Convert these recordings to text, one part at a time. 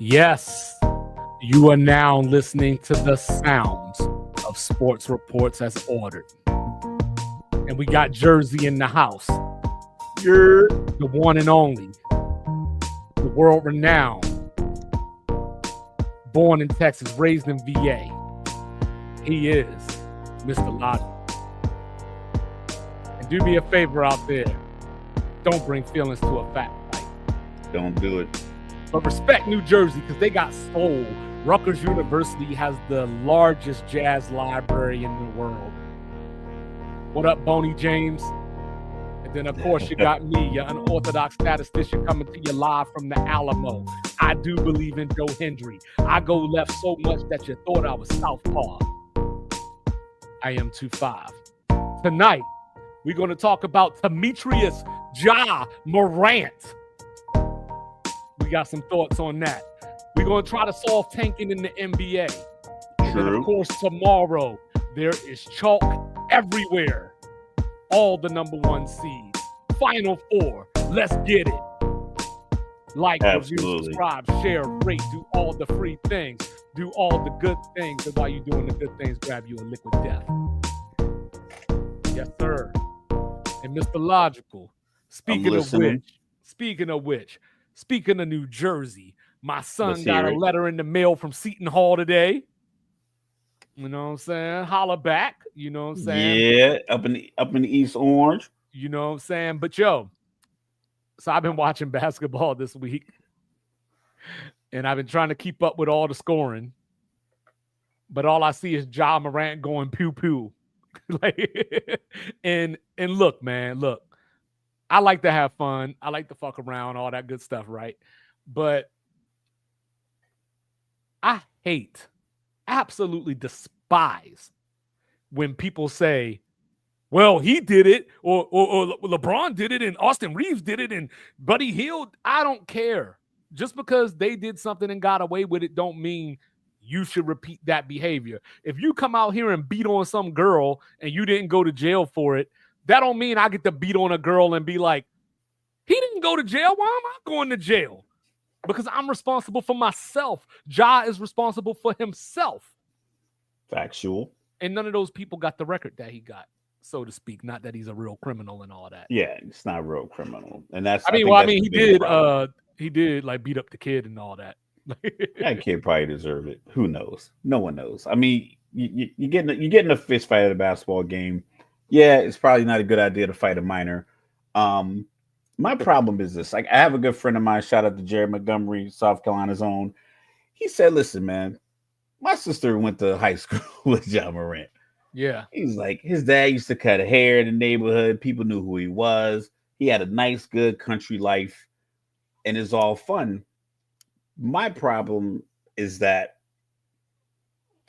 Yes, you are now listening to the sounds of sports reports as ordered. And we got Jersey in the house. You're the one and only, the world renowned, born in Texas, raised in VA. He is Mr. Logic. And do me a favor out there. Don't bring feelings to a fact fight. Don't do it. But respect New Jersey because they got soul. Rutgers University has the largest jazz library in the world. What up, Boney James? And then, of course, you got me, your unorthodox statistician, coming to you live from the Alamo. I do believe in Joe Hendry. I go left so much that you thought I was southpaw. I am 2'5". Tonight, we're going to talk about Demetrius Ja Morant. We got some thoughts on that. We're going to try to solve tanking in the NBA. And then, of course, tomorrow, there is chalk everywhere. All the number one seeds. Final four. Let's get it. Like, review, subscribe, share, rate, do all the free things. Do all the good things. And while you're doing the good things, grab you a liquid death. Yes, sir. And Mr. Logical, speaking of New Jersey, my son got a letter in the mail from Seton Hall today. You know what I'm saying? Holla back. You know what I'm saying? Yeah, up in the East Orange. You know what I'm saying? But yo, so I've been watching basketball this week, and I've been trying to keep up with all the scoring. But all I see is Ja Morant going pew pew. and look, man, look. I like to have fun. I like to fuck around, all that good stuff, right? But I absolutely despise when people say, well, he did it, or LeBron did it, and Austin Reeves did it, and Buddy Hield. I don't care. Just because they did something and got away with it don't mean you should repeat that behavior. If you come out here and beat on some girl and you didn't go to jail for it, that don't mean I get to beat on a girl and be like, he didn't go to jail. Why am I going to jail? Because I'm responsible for myself. Ja is responsible for himself. Factual. And none of those people got the record that he got, so to speak. Not that he's a real criminal and all that. Yeah, it's not a real criminal. And that's he did like beat up the kid and all that. That kid probably deserved it. Who knows? No one knows. I mean, you getting a fist fight at a basketball game. Yeah, it's probably not a good idea to fight a minor. My problem is this. Like, I have a good friend of mine, shout out to Jerry Montgomery, South Carolina's own. He said, listen, man, my sister went to high school with Ja Morant. Yeah. He's like, his dad used to cut hair in the neighborhood. People knew who he was. He had a nice, good country life, and it's all fun. My problem is that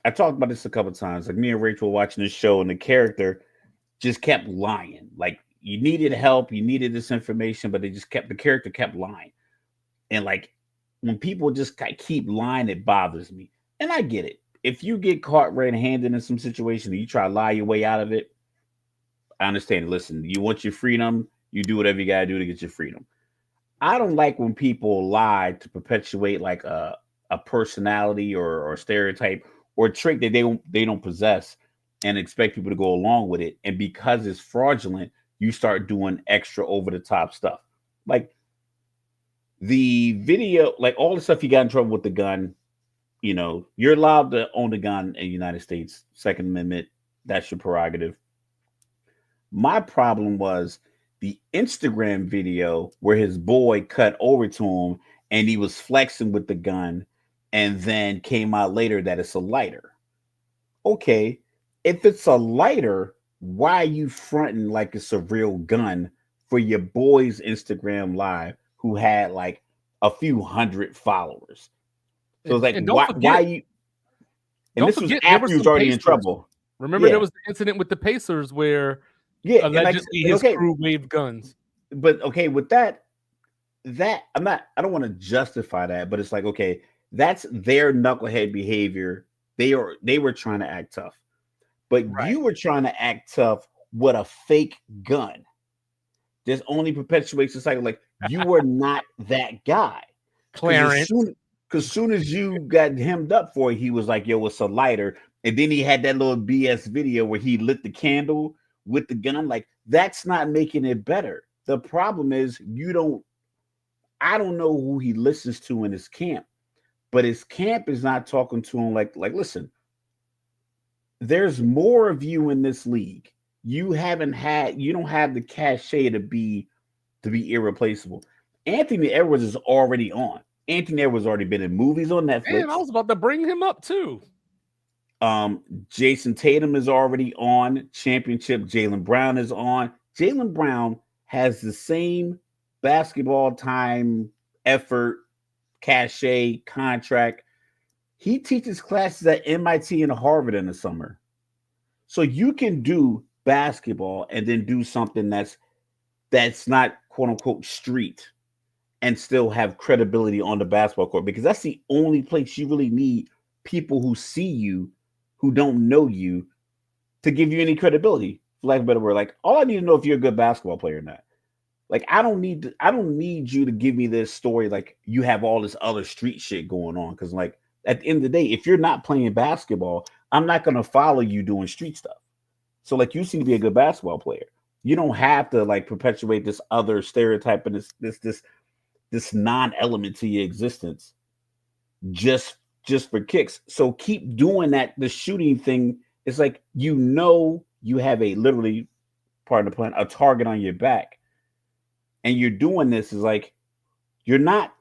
I talked about this a couple of times. Like, me and Rachel were watching this show, and the character just kept lying. Like, you needed help, you needed this information, but the character kept lying. And like, when people just keep lying, it bothers me. And I get it. If you get caught red-handed in some situation and you try to lie your way out of it, I understand. Listen, you want your freedom, you do whatever you gotta do to get your freedom. I don't like when people lie to perpetuate like a personality or stereotype or trait that they don't possess and expect people to go along with it. And because it's fraudulent, you start doing extra over the top stuff. Like the video, like all the stuff you got in trouble with the gun, you know, you're allowed to own a gun in the United States, Second Amendment, that's your prerogative. My problem was the Instagram video where his boy cut over to him and he was flexing with the gun and then came out later that it's a lighter. Okay, if it's a lighter, why are you fronting like it's a real gun for your boy's Instagram live who had like a few hundred followers? So it's like, why you? And this was after he was already in trouble. Remember, there was the incident with the Pacers where allegedly his crew waved guns. But okay, with that I don't want to justify that, but it's like, okay, that's their knucklehead behavior. They were trying to act tough. But you were trying to act tough with a fake gun. This only perpetuates the cycle. Like, you were not that guy. Clarence. Because soon as you got hemmed up for it, he was like, "Yo, it's a lighter," and then he had that little BS video where he lit the candle with the gun. I'm like, that's not making it better. The problem is you don't. I don't know who he listens to in his camp, but his camp is not talking to him like listen, there's more of you in this league. You don't have the cachet to be irreplaceable. Anthony Edwards is already on. Anthony Edwards already been in movies on Man, I Netflix. was about to bring him up too. Jason Tatum is already on championship. Jalen Brown is on. Jalen Brown has the same basketball time, effort, cachet, contract. He teaches classes at MIT and Harvard in the summer. So you can do basketball and then do something that's not quote unquote street and still have credibility on the basketball court, because that's the only place you really need people who see you, who don't know you, to give you any credibility. For lack of a better word, like all I need to know if you're a good basketball player or not. Like I don't need you to give me this story like you have all this other street shit going on. Cause like at the end of the day, if you're not playing basketball, I'm not gonna follow you doing street stuff. So like you seem to be a good basketball player. You don't have to like perpetuate this other stereotype and this non-element to your existence just for kicks. So keep doing that. The shooting thing is like you have a literally, pardon the pun, a target on your back, and you're doing this is like you're not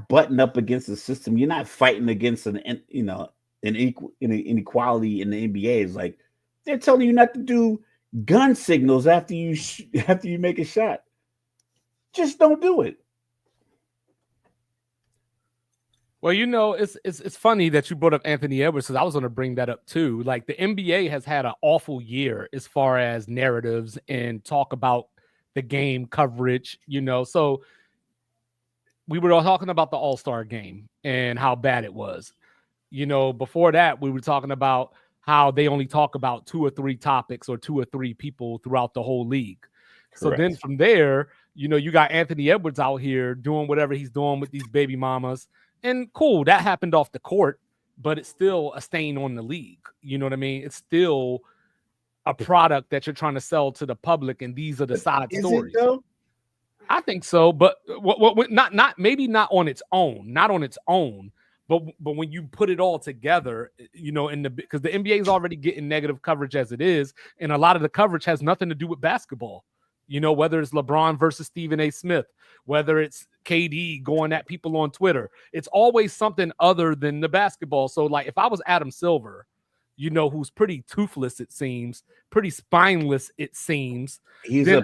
butting up against the system. You're not fighting against an inequality in the NBA. Is like they're telling you not to do gun signals after after you make a shot. Just don't do it. Well, it's funny that you brought up Anthony Edwards, because I was going to bring that up too. Like the NBA has had an awful year as far as narratives and talk about the game coverage. So we were all talking about the All-Star game and how bad it was. Before that, we were talking about how they only talk about two or three topics or two or three people throughout the whole league. So then Correct. from there, you got Anthony Edwards out here doing whatever he's doing with these baby mamas. And cool, that happened off the court, but it's still a stain on the league. You know what I mean? It's still a product that you're trying to sell to the public, and these are the But side is it stories. though? I think so, but not maybe not on its own, but when you put it all together, because the NBA is already getting negative coverage as it is, and a lot of the coverage has nothing to do with basketball. Whether it's LeBron versus Stephen A. Smith, whether it's KD going at people on Twitter, it's always something other than the basketball. So, like, if I was Adam Silver, who's pretty toothless, it seems, pretty spineless, it seems, then He's a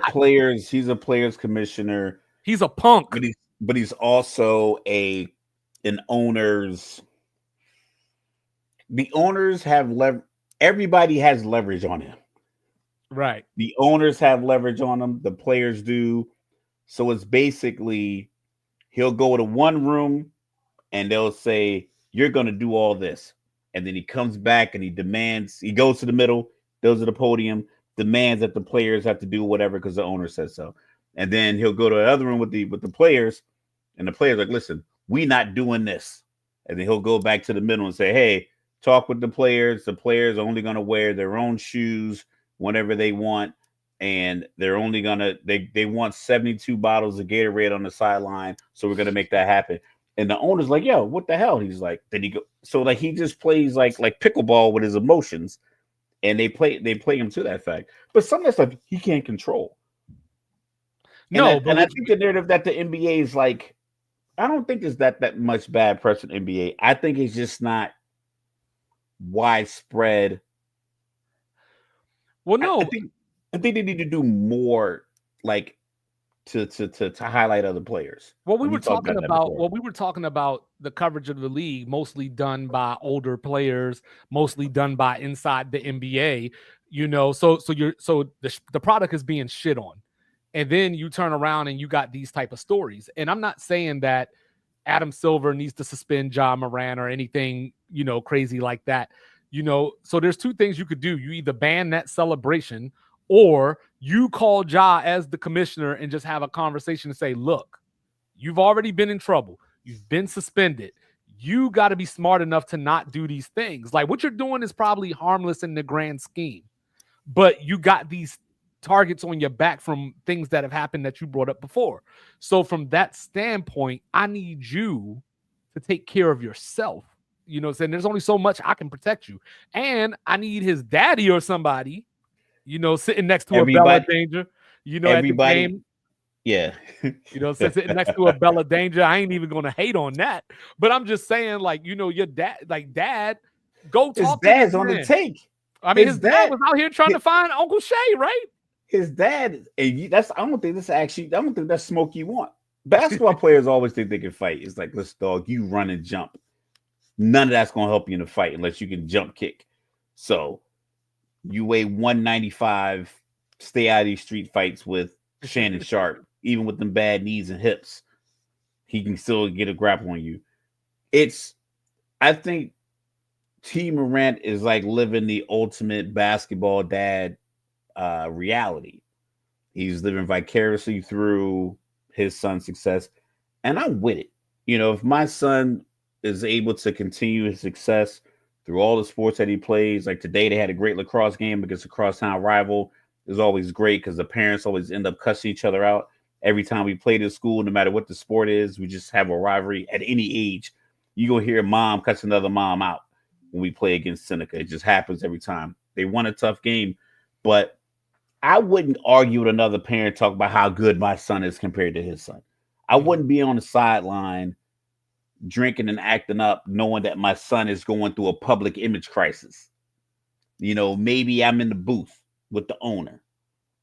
players commissioner, he's a punk. but he's also an owner's. The owners have everybody has leverage on him. Right. The owners have leverage on him. The players do. So it's basically he'll go to one room and they'll say, "You're going to do all this," and then he comes back and he demands. He goes to the middle, goes to the podium, demands that the players have to do whatever because the owner says so. And then he'll go to another room with the players, and the players are like, "Listen, we not doing this." And then he'll go back to the middle and say, "Hey, talk with the players. The players are only going to wear their own shoes whenever they want, and they're only gonna they want 72 bottles of Gatorade on the sideline, so we're gonna make that happen." And the owner's like, "Yo, what the hell?" He's like, then he go so like he just plays like pickleball with his emotions, and they play him to that fact. But some of that stuff he can't control. No, And I think the narrative that the NBA is like, I don't think there's that much bad press in NBA. I think it's just not widespread. well, no. I think they need to do more, like to highlight other players. What we And were talked talking that about, before. the coverage of the league, mostly done by older players, mostly done by inside the NBA. So the product is being shit on, and then you turn around and you got these type of stories. And I'm not saying that Adam Silver needs to suspend Ja Moran or anything, crazy like that. So there's two things you could do. You either ban that celebration, or you call Ja as the commissioner and just have a conversation and say, look, you've already been in trouble. You've been suspended. you got to be smart enough to not do these things. Like what you're doing is probably harmless in the grand scheme, but you got these targets on your back from things that have happened that you brought up before. So from that standpoint, I need you to take care of yourself. You know what I'm saying? There's only so much I can protect you. And I need his daddy or somebody, sitting next to a Bella Everybody, Danger, at the everybody, game. yeah. Sitting next to a Bella Danger. I ain't even gonna hate on that. But I'm just saying, like, your dad, go His talk to this dad's on the man. take. I mean, His his dad dad, was out here trying to find Uncle Shay, right? his dad, and that's I don't think that's smoke you want. Basketball players always think they can fight. It's like, listen, dog, you run and jump. None of that's gonna help you in a fight unless you can jump kick. So you weigh 195, stay out of these street fights with Shannon Sharp, even with them bad knees and hips. He can still get a grapple on you. I think T. Morant is like living the ultimate basketball dad reality. He's living vicariously through his son's success, and I'm with it. If my son is able to continue his success through all the sports that he plays, like today they had a great lacrosse game against a crosstown rival. It's always great because the parents always end up cussing each other out every time we play this school, no matter what the sport is. We just have a rivalry at any age. You gonna hear a mom cuss another mom out when we play against Seneca. It just happens every time. They won a tough game, but I wouldn't argue with another parent talk about how good my son is compared to his son. I wouldn't be on the sideline drinking and acting up knowing that my son is going through a public image crisis. Maybe I'm in the booth with the owner.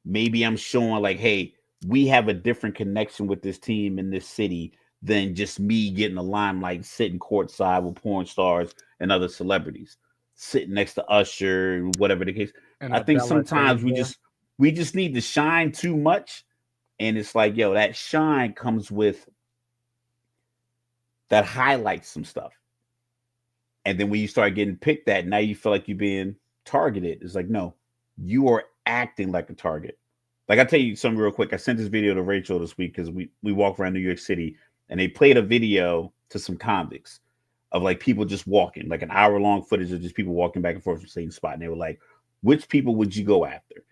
Maybe I'm showing like, hey, we have a different connection with this team in this city than just me getting the limelight, sitting courtside with porn stars and other celebrities, sitting next to Usher, whatever the case. And I a think Bella sometimes Danger. we just need to shine too much. And it's like, yo, that shine comes with that highlights some stuff. And then when you start getting picked at, now you feel like you're being targeted. It's like, no, you are acting like a target. Like I'll tell you something real quick. I sent this video to Rachel this week because we walk around New York City and they played a video to some convicts of like people just walking, like an hour-long footage of just people walking back and forth from the same spot. And they were like, which people would you go after?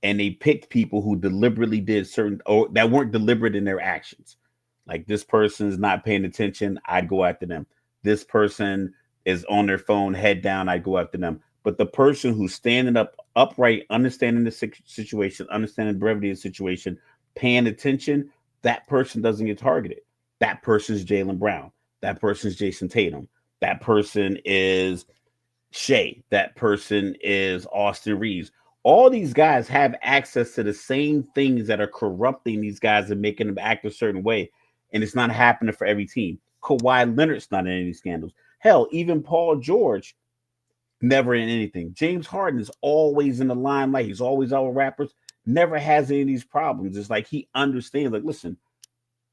And they picked people who deliberately did certain, or that weren't deliberate in their actions. Like this person's not paying attention, I'd go after them. This person is on their phone, head down, I'd go after them. But the person who's standing up upright, understanding the situation, understanding the brevity of the situation, paying attention, that person doesn't get targeted. That person's Jaylen Brown. That person's Jason Tatum. That person is Shea. That person is Austin Reeves. All these guys have access to the same things that are corrupting these guys and making them act a certain way. And it's not happening for every team. Kawhi Leonard's not in any scandals. Hell, even Paul George, never in anything. James Harden is always in the limelight. He's always out with rappers. Never has any of these problems. It's like he understands, like, listen,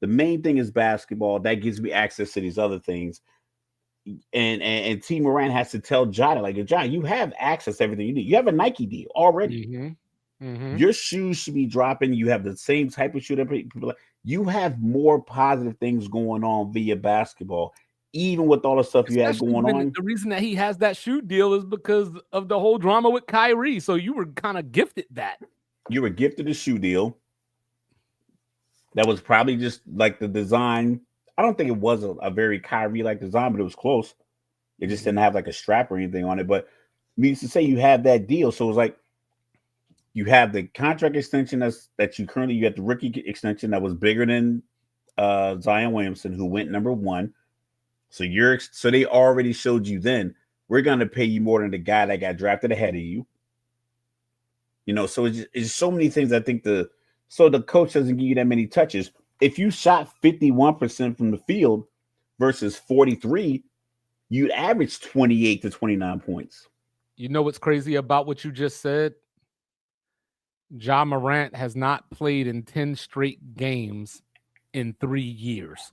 the main thing is basketball. That gives me access to these other things. And T. Morant has to tell John, like, John, you have access to everything you need. You have a Nike deal already. Your shoes should be dropping. You have the same type of shoe that people like. You have more positive things going on via basketball, even with all the stuff you had going on. The reason that he has that shoe deal is because of the whole drama with Kyrie. So you were kind of gifted that. You were gifted a shoe deal. That was probably just like the design. I don't think it was a very Kyrie-like design, but it was close. It just didn't have like a strap or anything on it. But means to say you have that deal. So it was like you have the contract extension that you had the rookie extension that was bigger than Zion Williamson, who went number 1. So they already showed you then we're going to pay you more than the guy that got drafted ahead of you. So it's so many things. I think the coach doesn't give you that many touches. If you shot 51% from the field versus 43, you'd average 28 to 29 points. You know what's crazy about what you just said? Ja Morant has not played in 10 straight games in 3 years.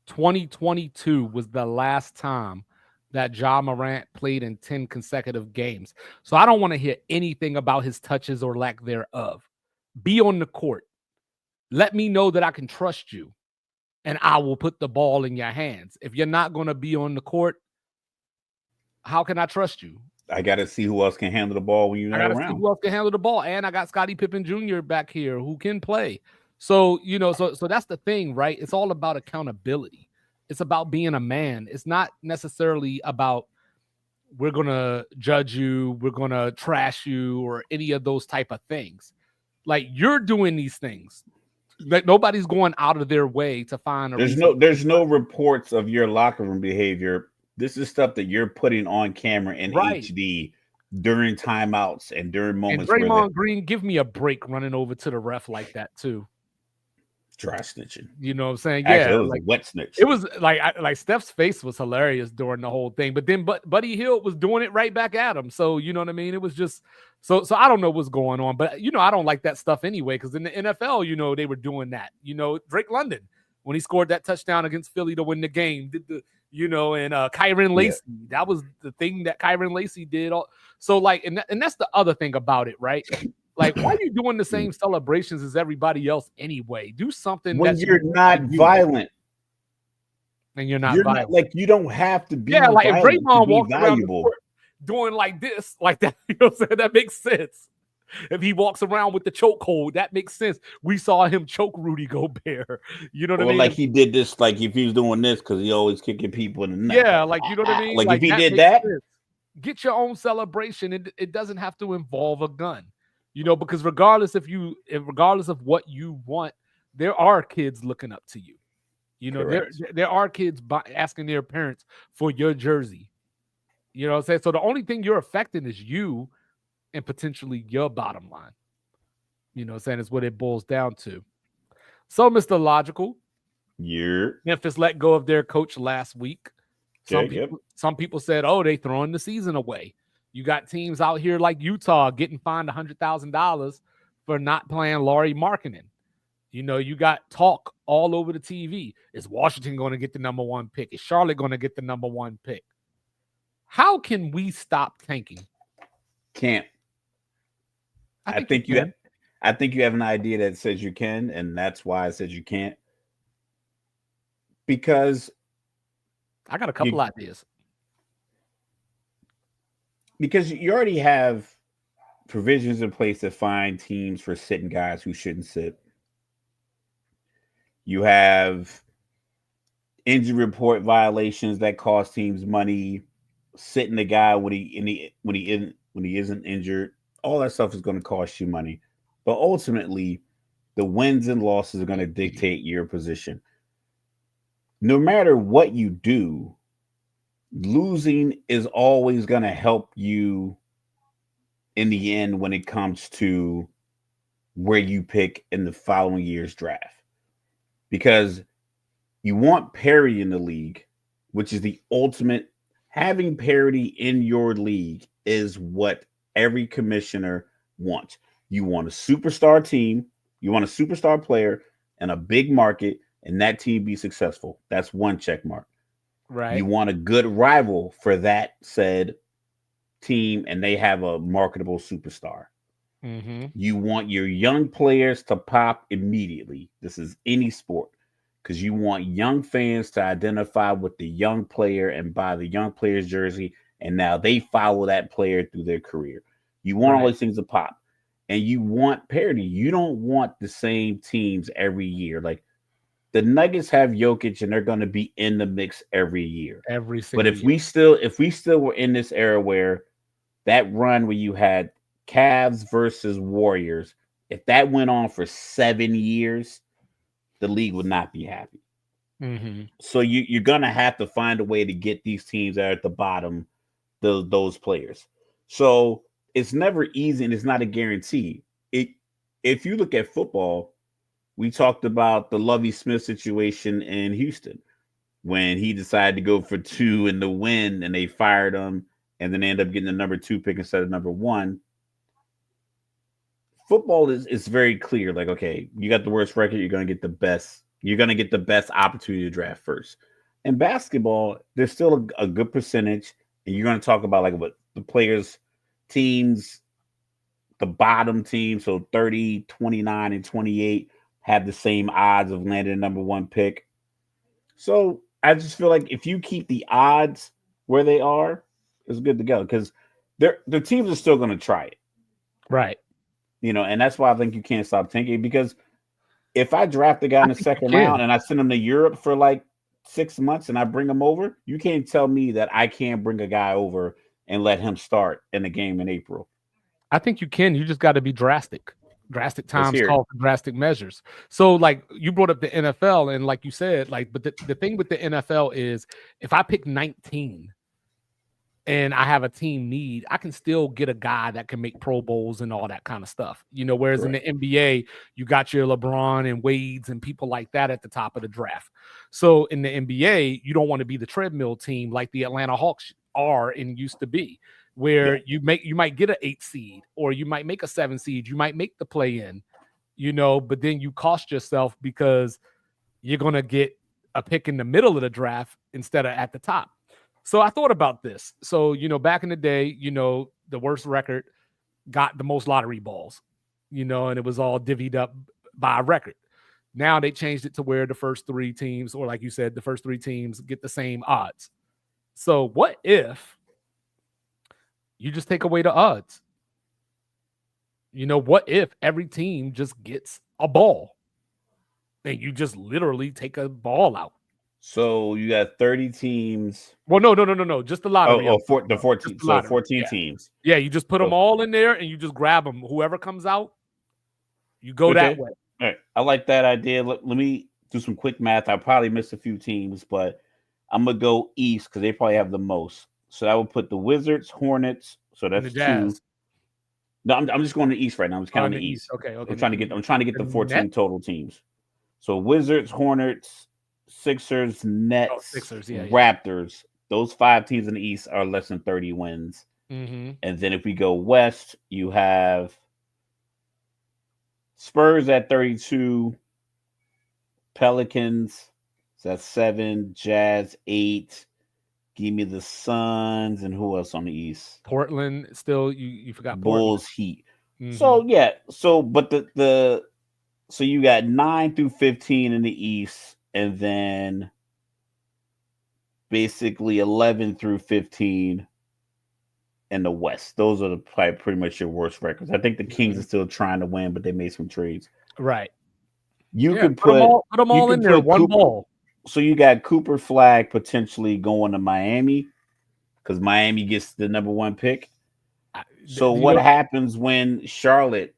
2022 was the last time that Ja Morant played in 10 consecutive games. So I don't want to hear anything about his touches or lack thereof. Be on the court. Let me know that I can trust you. and I will put the ball in your hands. If you're not going to be on the court, how can I trust you? I got to see who else can handle the ball when you're I not got to see around. who else can handle the ball, and I got Scottie Pippen Jr. back here who can play. So, so that's the thing, right? It's all about accountability. It's about being a man. It's not necessarily about we're going to judge you, we're going to trash you, or any of those type of things. Like, you're doing these things. Like, nobody's going out of their way to find a reason. There's no reports of your locker room behavior. This is stuff that you're putting on camera in Right. HD during timeouts and during And moments where Draymond Green, give me a break running over to the ref like that too. dry snitching. You know what I'm saying? Actually, Yeah, it was like a wet snitch. it was like Steph's face was hilarious during the whole thing, but then Buddy Hield was doing it right back at him. So you know what I mean? It was just so I don't know what's going on, but I don't like that stuff anyway, because in the NFL, they were doing that. Drake London, when he scored that touchdown against Philly to win the game, did the and Kyron Lacey, that was the thing that Kyron Lacey did. So like, and that's the other thing about it, right? Like, why are you doing the same celebrations as everybody else anyway? Do something when that's you're not violent. And you're not violent. Like, you don't have to be like if violent Draymond to be walks around the valuable. court doing like this, like that, you know what I'm saying? That makes sense. If he walks around with the chokehold, that makes sense. We saw him choke Rudy Gobert. You know what I mean? Like he did this, like if he was doing this because he always kicking people in the neck. Yeah, like you know what I mean? Like if he did makes that, sense. Get your own celebration. It doesn't have to involve a gun. Because regardless of what you want, there are kids looking up to you. There are kids asking their parents for your jersey. You know what I'm saying? So the only thing you're affecting is you and potentially your bottom line. You know what I'm saying? Is what it boils down to. So, Mr. Logical, Memphis let go of their coach last week. Some people said, oh, they throwing the season away. You got teams out here like Utah getting fined $100,000 for not playing Lauri Markkanen. You got talk all over the TV. Is Washington going to get the number 1 pick? Is Charlotte going to get the number 1 pick? How can we stop tanking? Can't. I think you have an idea that says you can, and that's why I said you can't. Because I got a couple ideas. Because you already have provisions in place to find teams for sitting guys who shouldn't sit. You have injury report violations that cost teams money. Sitting the guy when he isn't injured, all that stuff is going to cost you money. But ultimately, the wins and losses are going to dictate your position. No matter what you do, losing is always going to help you in the end when it comes to where you pick in the following year's draft. Because you want parity in the league, which is the ultimate. Having parity in your league is what every commissioner wants. You want a superstar team, you want a superstar player and a big market, and that team be successful. That's one check mark. Right. You want a good rival for that said team, and they have a marketable superstar. Mm-hmm. You want your young players to pop immediately. This is any sport, because you want young fans to identify with the young player and buy the young player's jersey, and now they follow that player through their career. You want all these things to pop, and you want parity. You don't want the same teams every year. Like the Nuggets have Jokic, and they're going to be in the mix every year. But if we still were in this era where that run where you had Cavs versus Warriors, if that went on for 7 years, the league would not be happy. Mm-hmm. So you're going to have to find a way to get these teams that are at the bottom, those players. So it's never easy, and it's not a guarantee. If you look at football, we talked about the Lovie Smith situation in Houston when he decided to go for 2 in the win, and they fired him, and then they end up getting the number 2 pick instead of number 1. Football is very clear. Like, okay, you got the worst record, you're going to get the best. You're going to get the best opportunity to draft first. In basketball, there's still a good percentage, and you're going to talk about like what the players, teams, the bottom team, so 30, 29, and 28 have the same odds of landing a number 1 pick. So I just feel like if you keep the odds where they are, it's good to go because the teams are still going to try it, Right. and that's why I think you can't stop tanking because if I draft a guy I in the think you second can. round and I send him to Europe for like 6 months and I bring him over, you can't tell me that I can't bring a guy over and let him start in the game in April. I think you can. You just got to be drastic. Drastic Let's times hear it. call for drastic measures. So, like you brought up the NFL, and like you said, like, but the thing with the NFL is if I pick 19 and I have a team need, I can still get a guy that can make Pro Bowls and all that kind of stuff. Whereas in Correct. the NBA, you got your LeBron and Wades and people like that at the top of the draft. So in the NBA, you don't want to be the treadmill team like the Atlanta Hawks are and used to be, where Yeah. you might get an 8 seed or you might make a 7 seed, you might make the play in, but then you cost yourself because you're gonna get a pick in the middle of the draft instead of at the top. So I thought about this. So, back in the day, the worst record got the most lottery balls, and it was all divvied up by a record. Now they changed it to where the first 3 teams, or like you said, the first 3 teams get the same odds. So what if you just take away the odds? What if every team just gets a ball and you just literally take a ball out? So you got 30 teams. Well, no. Just the lottery. The Just 14. the So lottery. 14 Yeah. teams. Yeah, you just put them So, all in there and you just grab them. Whoever comes out, you go that okay. way. All right. I like that idea. Let me do some quick math. I probably missed a few teams, but I'm going to go East because they probably have the most. So I would put the Wizards, Hornets. So And the that's two. Jazz No, I'm just going to East right now. I'm just on counting the the East. East. Okay. I'm trying to get The the 14 Nets? total teams. So Wizards, Hornets, Sixers, Oh, Nets, Sixers. Yeah. Raptors. Those 5 teams in the East are less than 30 wins. Mm-hmm. And then if we go West, you have Spurs at 32, Pelicans, so that's 7, Jazz 8. Give me the Suns and who else on the East? Portland. Still, you forgot Portland. Bulls, Heat. Mm-hmm. So yeah, but the so you got 9 through 15 in the East, and then basically 11 through 15 in the West. Those are probably pretty much your worst records. I think the Kings Mm-hmm. are still trying to win, but they made some trades. Right. You Yeah. could Put them put all. Put them you all in could there. put One Cooper. ball. So you got Cooper Flag potentially going to Miami because Miami gets the number 1 pick. So You what know, happens when Charlotte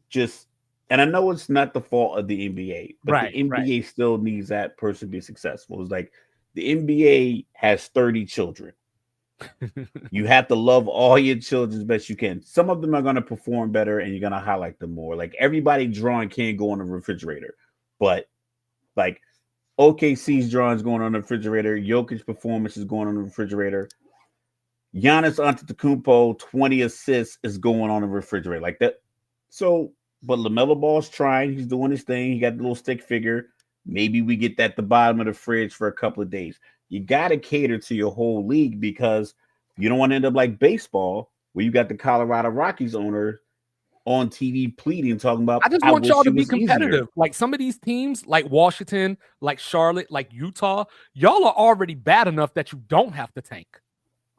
just and I know it's not the fault of the NBA, but the right. NBA still needs that person to be successful. It's like the NBA has 30 children. You have to love all your children as best you can. Some of them are going to perform better and you're going to highlight them more. Like everybody drawing can't go on the refrigerator, but like OKC's drawings going on the refrigerator, Jokic's performance is going on the refrigerator. Giannis Antetokounmpo 20 assists is going on the refrigerator like that. So, but LaMelo Ball's trying. He's doing his thing. He got the little stick figure. Maybe we get that at the bottom of the fridge for a couple of days. You got to cater to your whole league because you don't want to end up like baseball where you got the Colorado Rockies owner on TV pleading, talking about, I just I want y'all wish to it be was easier. competitive. Like some of these teams, like Washington, like Charlotte, like Utah, y'all are already bad enough that you don't have to tank.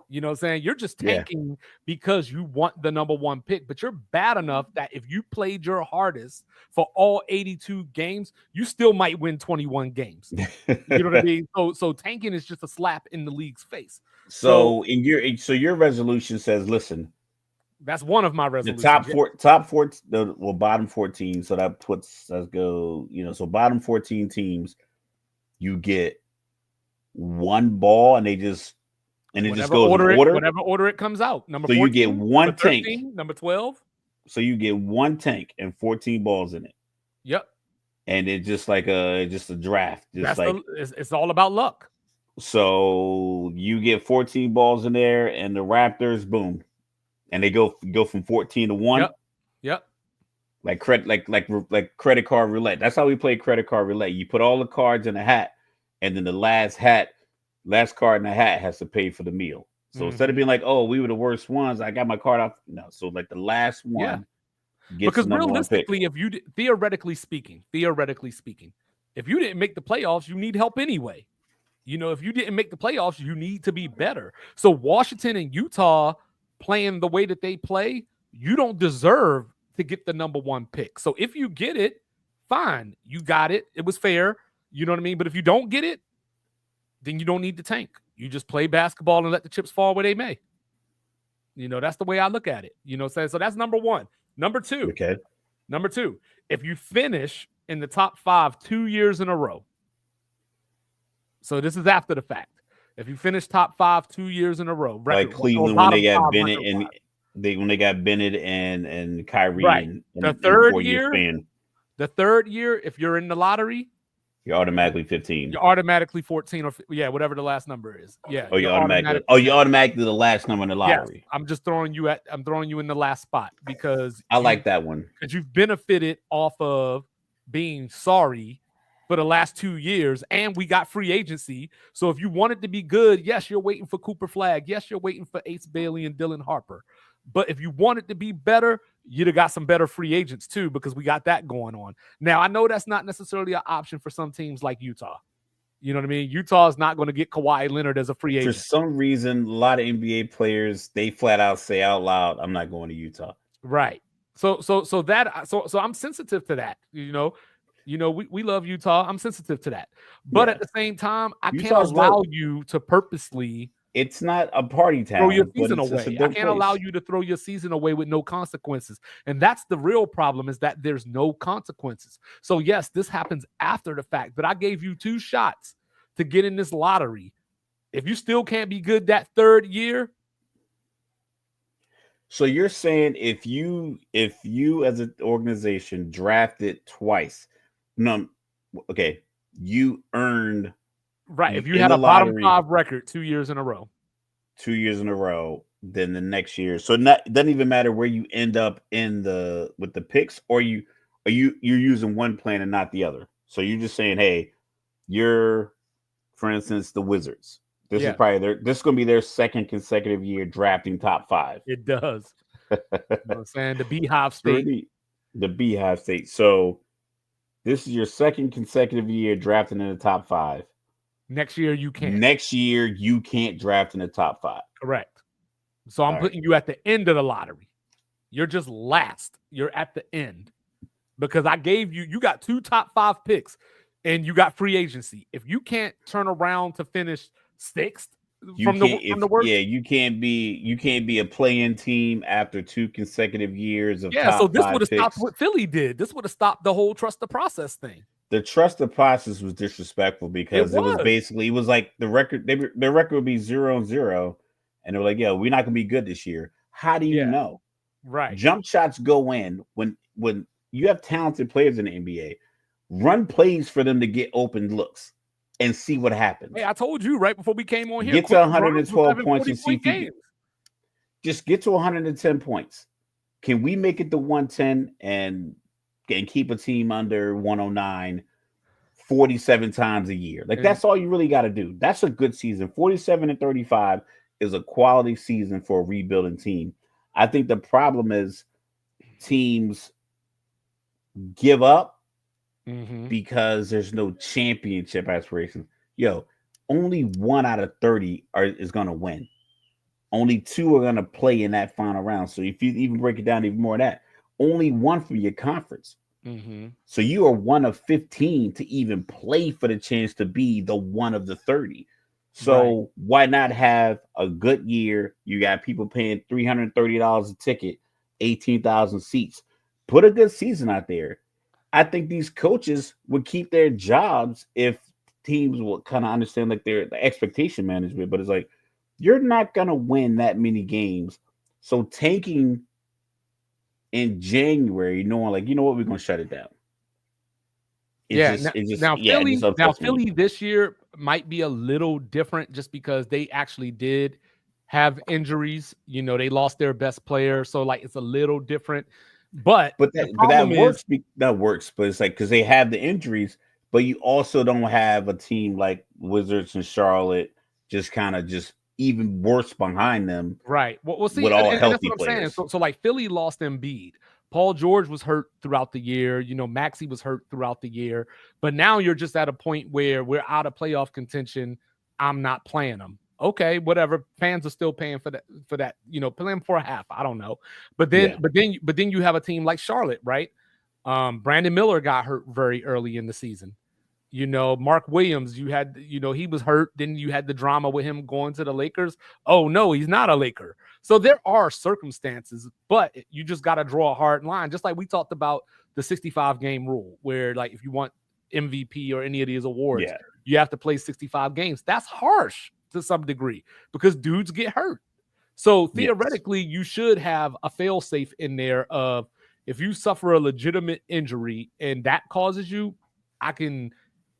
You know what I'm saying? You're just Yeah. tanking because you want the number 1 pick, but you're bad enough that if you played your hardest for all 82 games, you still might win 21 games. You know what I mean? So tanking is just a slap in the league's face. So So your resolution says, listen, that's one of my the resolutions. Yeah. top four, bottom 14. So that puts let's go, so bottom 14 teams, you get 1 ball, and it just goes in order. Whatever order it comes out. Number So you get 14, number 1 tank. 13, number 12. So you get 1 tank and 14 balls in it, Yep. and it's just like a draft, just It's all about luck. so you get 14 balls in there, and the Raptors, boom, and they go from 14 to 1. Yep. Like credit card roulette. That's how we play credit card roulette. You put all the cards in a hat, and then the last card in the hat has to pay for the meal. So instead of being like, "Oh, we were the worst ones," I got my card off. No, so like the last one gets Because the number 1 pick. realistically, if you theoretically speaking, If you didn't make the playoffs, you need help anyway. If you didn't make the playoffs, you need to be better. So Washington and Utah playing the way that they play, you don't deserve to get the number 1 pick. So if you get it, fine. You got it. It was fair. You know what I mean? But if you don't get it, then you don't need to tank. You just play basketball and let the chips fall where they may. That's the way I look at it. So that's number 1. Number 2. Okay. Number 2, if you finish in the top 5 2 years in a row. So this is after the fact. If you finish top 5 2 years in a row, like Cleveland when they got Bennett and when they got Bennett and Kyrie, right? And the third year, if you're in the lottery, you're automatically 15. You're automatically 14 or whatever the last number is. Yeah. Oh, you're automatically the last number in the lottery. Yes, I'm throwing you in the last spot because I like that one. Because you've benefited off of being sorry for the last 2 years, and we got free agency. So if you want it to be good, yes, you're waiting for Cooper Flagg. Yes, you're waiting for Ace Bailey and Dylan Harper. But if you want it to be better, you'd have got some better free agents too, because we got that going on. Now, I know that's not necessarily an option for some teams like Utah. You know what I mean? Utah is not going to get Kawhi Leonard as a free agent. For some reason, a lot of NBA players, they flat out say out loud, I'm not going to Utah. Right. So I'm sensitive to that. We love Utah. I'm sensitive to that. But at the same time, I can't allow you to purposely. It's not a party town. Throw your season away. I can't allow you to throw your season away with no consequences. And that's the real problem, is that there's no consequences. So yes, this happens after the fact, but I gave you 2 shots to get in this lottery. If you still can't be good that 3rd year. So you're saying if you as an organization drafted twice, you earned. Right. If you had a bottom 5 record 2 years in a row. 2 years in a row, then the next year. So it doesn't even matter where you end up with the picks, or you're using one plan and not the other. So you're just saying, hey, you're, for instance, the Wizards. This is probably this is going to be their 2nd consecutive year drafting top 5. It does. You know what I'm saying? The Beehive State. The Beehive State. So this is your 2nd consecutive year drafting in the top 5. Next year you can't. Next year you can't draft in the top 5. Correct. So I'm putting you at the end of the lottery. You're just last. You're at the end because I gave you got 2 top 5 picks and you got free agency. If you can't turn around to finish 6th from the worst, you can't be a play-in team after 2 consecutive years of top so this 5 would have picks. stopped what Philly did. This would have stopped the whole trust the process thing. The trust the process was disrespectful because it was like the record. Their record would be 0-0, and they're like, "Yo, we're not gonna be good this year." How do you know? Right. Jump shots go in when you have talented players in the NBA. Run plays for them to get open looks and see what happens. Hey, I told you right before we came on here. Get to 112 points and see just get to 110 points. Can we make it to 110 and keep a team under 109 47 times a year? Like, that's all you really got to do. That's a good season. 47-35 is a quality season for a rebuilding team. I think the problem is teams give up because there's no championship aspirations. Only 1 out of 30 is going to win. Only 2 are going to play in that final round. So if you even break it down even more than that, only 1 from your conference. So you are 1 of 15 to even play for the chance to be the 1 of the 30. So why not have a good year? You got people paying $330 a ticket, 18,000 seats. Put a good season out there. I think these coaches would keep their jobs if teams would kind of understand like the expectation management. But it's like, you're not going to win that many games. So tanking in January, knowing like, you know what, we're going to shut it down. Philly this year might be a little different just because they actually did have injuries. They lost their best player. So like, it's a little different, but that works. But it's like, because they have the injuries, but you also don't have a team like Wizards and Charlotte just even worse behind them. Right. Well, see, with all healthy that's what I'm players. saying. So like Philly lost Embiid, Paul George was hurt throughout the year. Maxey was hurt throughout the year. But now you're just at a point where we're out of playoff contention. I'm not playing them. Okay, whatever. Fans are still paying for that. Playing for a half. I don't know. But then you have a team like Charlotte, right? Brandon Miller got hurt very early in the season. Mark Williams, you had, he was hurt. Then you had the drama with him going to the Lakers. Oh, no, he's not a Laker. So there are circumstances, but you just got to draw a hard line. Just like we talked about the 65-game rule, where like if you want MVP or any of these awards, you have to play 65 games. That's harsh to some degree because dudes get hurt. So theoretically, you should have a fail-safe in there of if you suffer a legitimate injury and that causes you, I can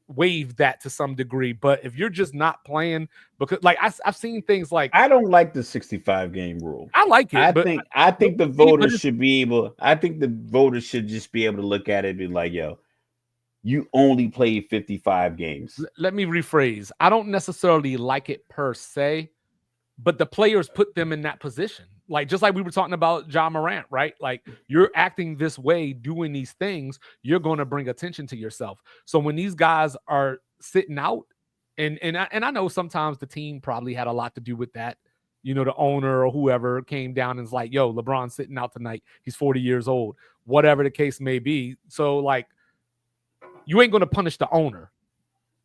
waive that to some degree. But if you're just not playing, because like I've seen things like, I don't like the 65-game rule. I like it. I think the voters should be able. I think the voters should just be able to look at it and be like, "Yo, you only played 55 games." Let me rephrase. I don't necessarily like it per se, but the players put them in that position. Like, just like we were talking about Ja Morant, right? Like, you're acting this way, doing these things, you're going to bring attention to yourself. So when these guys are sitting out, and I know sometimes the team probably had a lot to do with that. The owner or whoever came down and was like, yo, LeBron's sitting out tonight. He's 40 years old, whatever the case may be. So, like, you ain't going to punish the owner.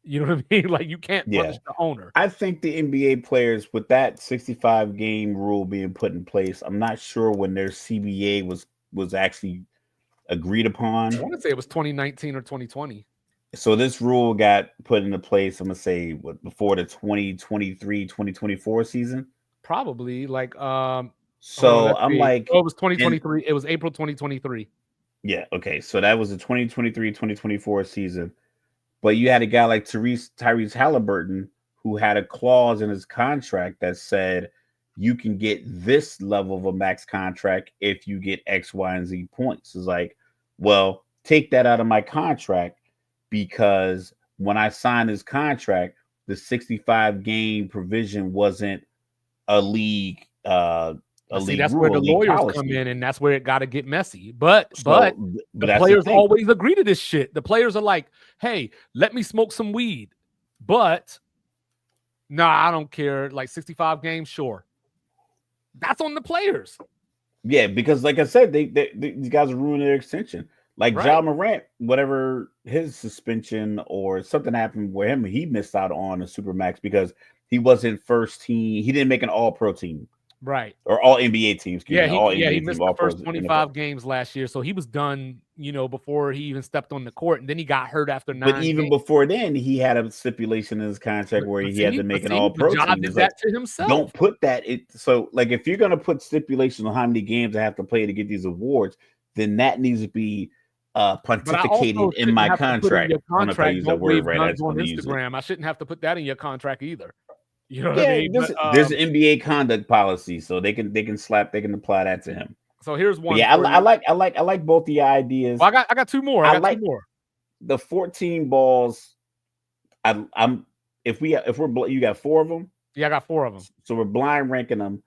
You know what I mean? Like, you can't punish the owner. I think the NBA players, with that 65-game rule being put in place, I'm not sure when their CBA was actually agreed upon. I want to say it was 2019 or 2020. So this rule got put into place, I'm going to say, before the 2023-2024 season? Probably. Like, so I'm like... Oh, it was 2023. It was April 2023. Yeah, okay. So that was the 2023-2024 season. But you had a guy like Tyrese Halliburton who had a clause in his contract that said you can get this level of a max contract if you get X, Y, and Z points. It's like, well, take that out of my contract because when I signed this contract, the 65-game provision wasn't a league. That's where the lawyers come in, and that's where it got to get messy. But the players always agree to this shit. The players are like, "Hey, let me smoke some weed," but I don't care. Like 65 games, sure. That's on the players. Yeah, because like I said, these guys are ruining their extension. Like Ja Morant, whatever his suspension or something happened where he missed out on a Supermax because he wasn't first team. He didn't make an All-Pro team. Right. Or all NBA teams. He missed the first 25 games last year. So he was done, before he even stepped on the court. And then he got hurt after 9 But even games. before then, he had a stipulation in his contract where he had to make an all-pro team. Did that to himself. Don't put that. So, like, if you're going to put stipulation on how many games I have to play to get these awards, then that needs to be pontificated in my contract. On Instagram. I shouldn't have to put that in your contract either. You know what I mean? There's an NBA conduct policy, so they can apply that to him. So here's one. Yeah, I like both the ideas. Well, I got two more. I got two more. The 14 balls. You got 4 of them. Yeah, I got 4 of them. So we're blind ranking them.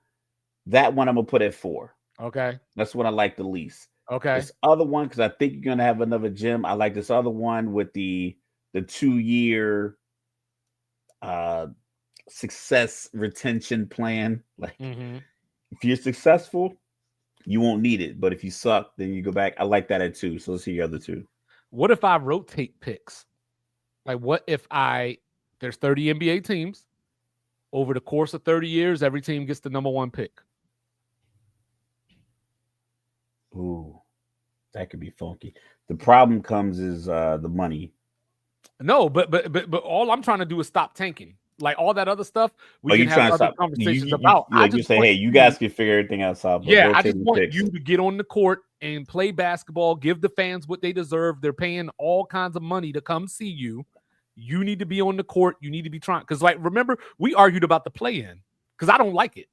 That one I'm gonna put at 4. Okay, that's what I like the least. Okay, this other one because I think you're gonna have another gym. I like this other one with the 2-year success retention plan. Like, if you're successful, you won't need it, but if you suck, then you go back. I like that at 2. So let's see your other 2. What if I rotate picks? Like, what if there's 30 NBA teams over the course of 30 years, every team gets the number 1 pick? Ooh, that could be funky. The problem comes is the money. No, but all I'm trying to do is stop tanking. Like, all that other stuff, we can have other conversations about. You say, hey, you guys can figure everything else out. Yeah, I just want you to get on the court and play basketball, give the fans what they deserve. They're paying all kinds of money to come see you. You need to be on the court. You need to be trying. Because, like, remember, we argued about the play-in because I don't like it.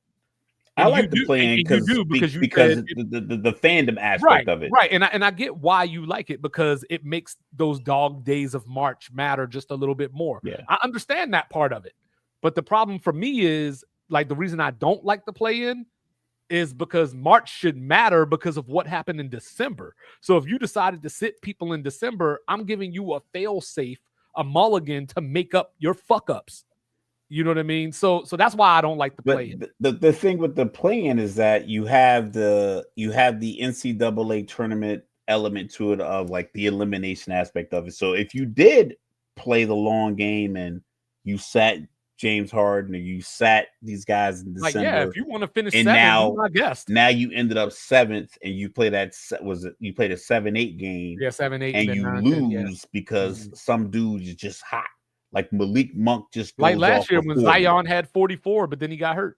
I like the play-in because the fandom aspect of it. Right, and I get why you like it because it makes those dog days of March matter just a little bit more. Yeah. I understand that part of it. But the problem for me is, like, the reason I don't like the play-in is because March should matter because of what happened in December. So if you decided to sit people in December, I'm giving you a fail safe, a mulligan to make up your fuck ups. You know what I mean? So that's why I don't like to play it. The thing with the play-in is that you have the NCAA tournament element to it, of like the elimination aspect of it. So if you did play the long game and you sat James Harden or you sat these guys in December, Like, yeah, if you want to finish and 7, be my guest. Now you ended up 7th, and you play you played a 7-8 game, 7-8, and you 9, lose because some dude is just hot. Like Malik Monk just goes like last off year when 40. Zion had 44, but then he got hurt.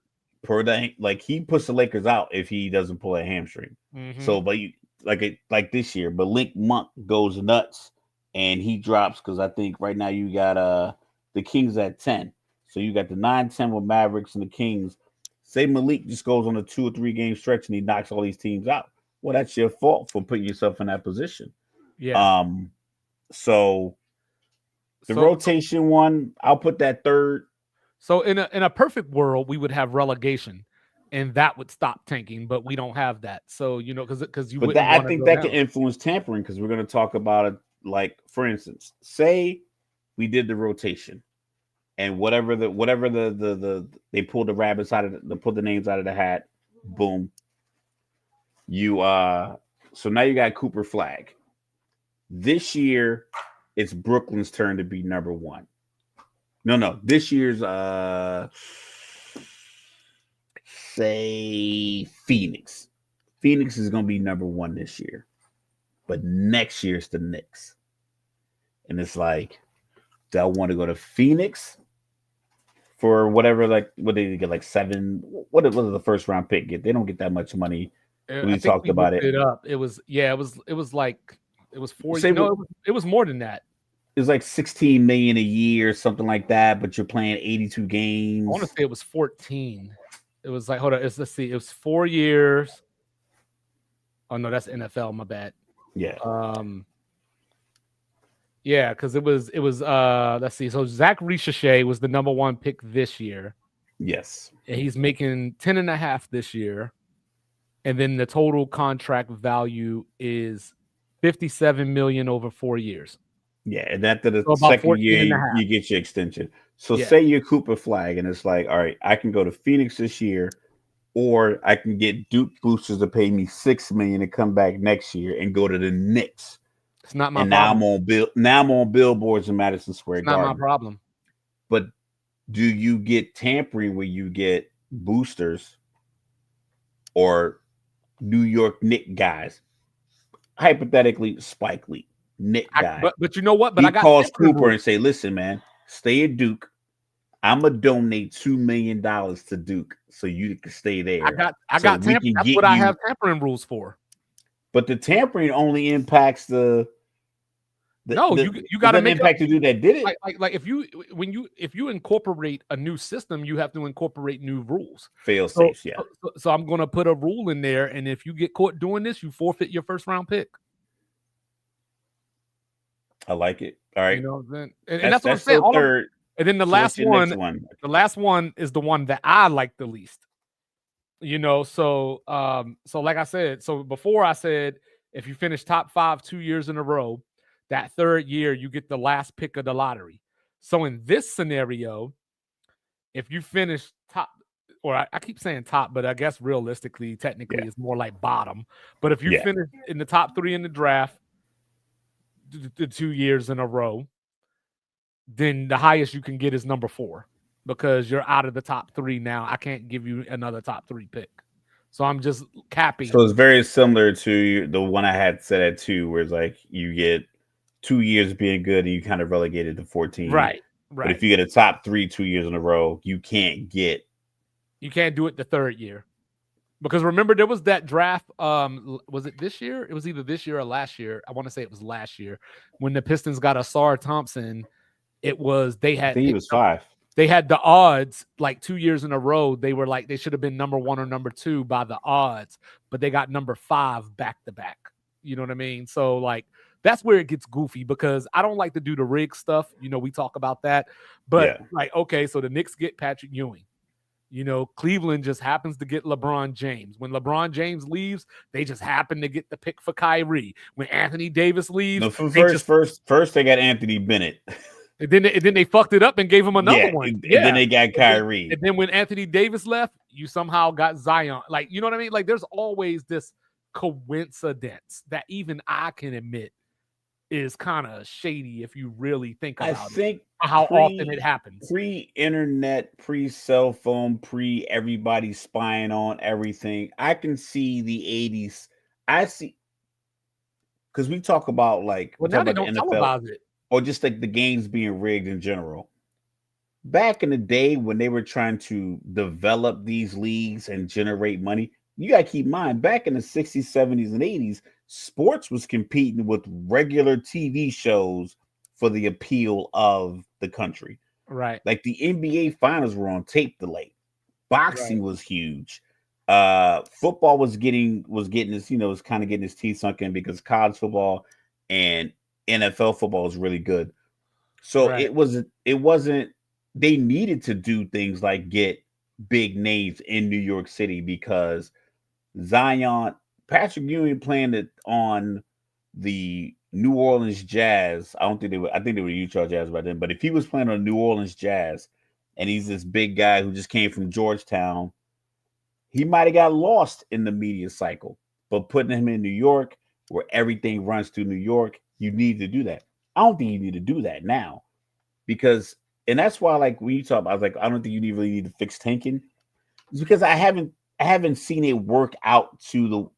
Like he puts the Lakers out if he doesn't pull a hamstring. So, but like this year, Malik Monk goes nuts and he drops, because I think right now you got the Kings at 10. So you got the 9-10 with Mavericks and the Kings. Say Malik just goes on a 2 or 3 game stretch and he knocks all these teams out. Well, that's your fault for putting yourself in that position. Yeah. So the rotation one, I'll put that third. So in a perfect world, we would have relegation, and that would stop tanking. But we don't have that. So because you. But I think that can influence tampering, because we're going to talk about it. Like, for instance, say we did the rotation, and whatever the they pulled the rabbits out of they pulled the names out of the hat. Boom. So now you got Cooper Flag. This year, it's Brooklyn's turn to be number 1. No. This year's say Phoenix. Phoenix is going to be number 1 this year, but next year's the Knicks. And it's like, do I want to go to Phoenix for whatever? Like, what did they get? Like 7? What did the first round pick get? They don't get that much money. We talked about it. It was like it was 4. No, it was more than that. It was like 16 million a year, something like that. But you're playing 82 games. I want to say it was 14. It was like, hold on, let's see. It was 4 years. Oh no, that's NFL. My bad. Yeah. Yeah, because it was let's see. So Zach Ricochet was the number 1 pick this year. Yes. And he's making 10.5 this year. And then the total contract value is 57 million over 4 years. Yeah, and after the second year, you get your extension. So say you're Cooper Flag, and it's like, all right, I can go to Phoenix this year, or I can get Duke boosters to pay me $6 million to come back next year and go to the Knicks. It's not my problem. Now I'm on billboards in Madison Square Garden. It's not my problem. But do you get tampering where you get boosters or New York Knicks guys? Hypothetically, Spike Lee, Knicks guy. But you know what? But he calls Cooper and say, "Listen, man, stay at Duke. I'm gonna donate $2 million to Duke so you can stay there." I got tampering. That's what I have tampering rules for. But the tampering only impacts you got to make impact to do that. Did it? Like if you incorporate a new system, you have to incorporate new rules. Fail safe, yeah. So I'm gonna put a rule in there, and if you get caught doing this, you forfeit your first round pick. I like it. All right. And that's what I'm saying. Third. And then the last one is the one that I like the least. So like I said, so before I said, if you finish top 5 2 years in a row, that third year you get the last pick of the lottery. So in this scenario, if you finish top, or I keep saying top, but I guess realistically, technically, it's more like bottom. But if you finish in the top 3 in the draft, the 2 years in a row, then the highest you can get is number 4, because you're out of the top 3 now. I can't give you another top 3 pick. So I'm just capping. So it's very similar to the one I had set at 2, where it's like you get 2 years being good and you kind of relegated to 14. Right. But if you get a top 3 2 years in a row, you can't do it the third year. Because remember, there was that draft. Was it this year? It was either this year or last year. I want to say it was last year when the Pistons got Asar Thompson. It was I think he was 5. They had the odds like 2 years in a row. They were like they should have been number 1 or number 2 by the odds, but they got number 5 back to back. You know what I mean? So like that's where it gets goofy, because I don't like to do the rig stuff. We talk about that, but like, okay, so the Knicks get Patrick Ewing. Cleveland just happens to get LeBron James. When LeBron James leaves, they just happen to get the pick for Kyrie. When Anthony Davis leaves, No, they just first they got Anthony Bennett. and then they fucked it up and gave him another Yeah, one. and then Yeah. they got And then, Kyrie. and then when Anthony Davis left, you somehow got Zion. Like, you know what I mean? Like, there's always this coincidence that even I can admit is kind of shady if you really think I about it. think How often it happens. pre-internet, pre-cell phone, pre everybody spying on everything. I can see the 80s. I see because we talk about we Well, talk now they about the don't NFL televise it. or just like the games being rigged in general. Back in the day when they were trying to develop these leagues and generate money, you got to keep in mind back in the 60s, 70s, and 80s, sports was competing with regular TV shows for the appeal of the country. Right. Like the NBA finals were on tape delay. Right. Boxing was huge. Football was getting this, was kind of getting his teeth sunk in because college football and NFL football was really good. So Right. it wasn't they needed to do things like get big names in New York City because Zion, Patrick Ewing playing it on the New Orleans Jazz. I don't think they were. I think they were Utah Jazz by then. But if he was playing on New Orleans Jazz, and he's this big guy who just came from Georgetown, he might have got lost in the media cycle. But putting him in New York, where everything runs through New York, you need to do that. I don't think you need to do that now because, and that's why, like when you talk, I was like, I don't think you really need to fix tanking. It's because I haven't seen it work out to the.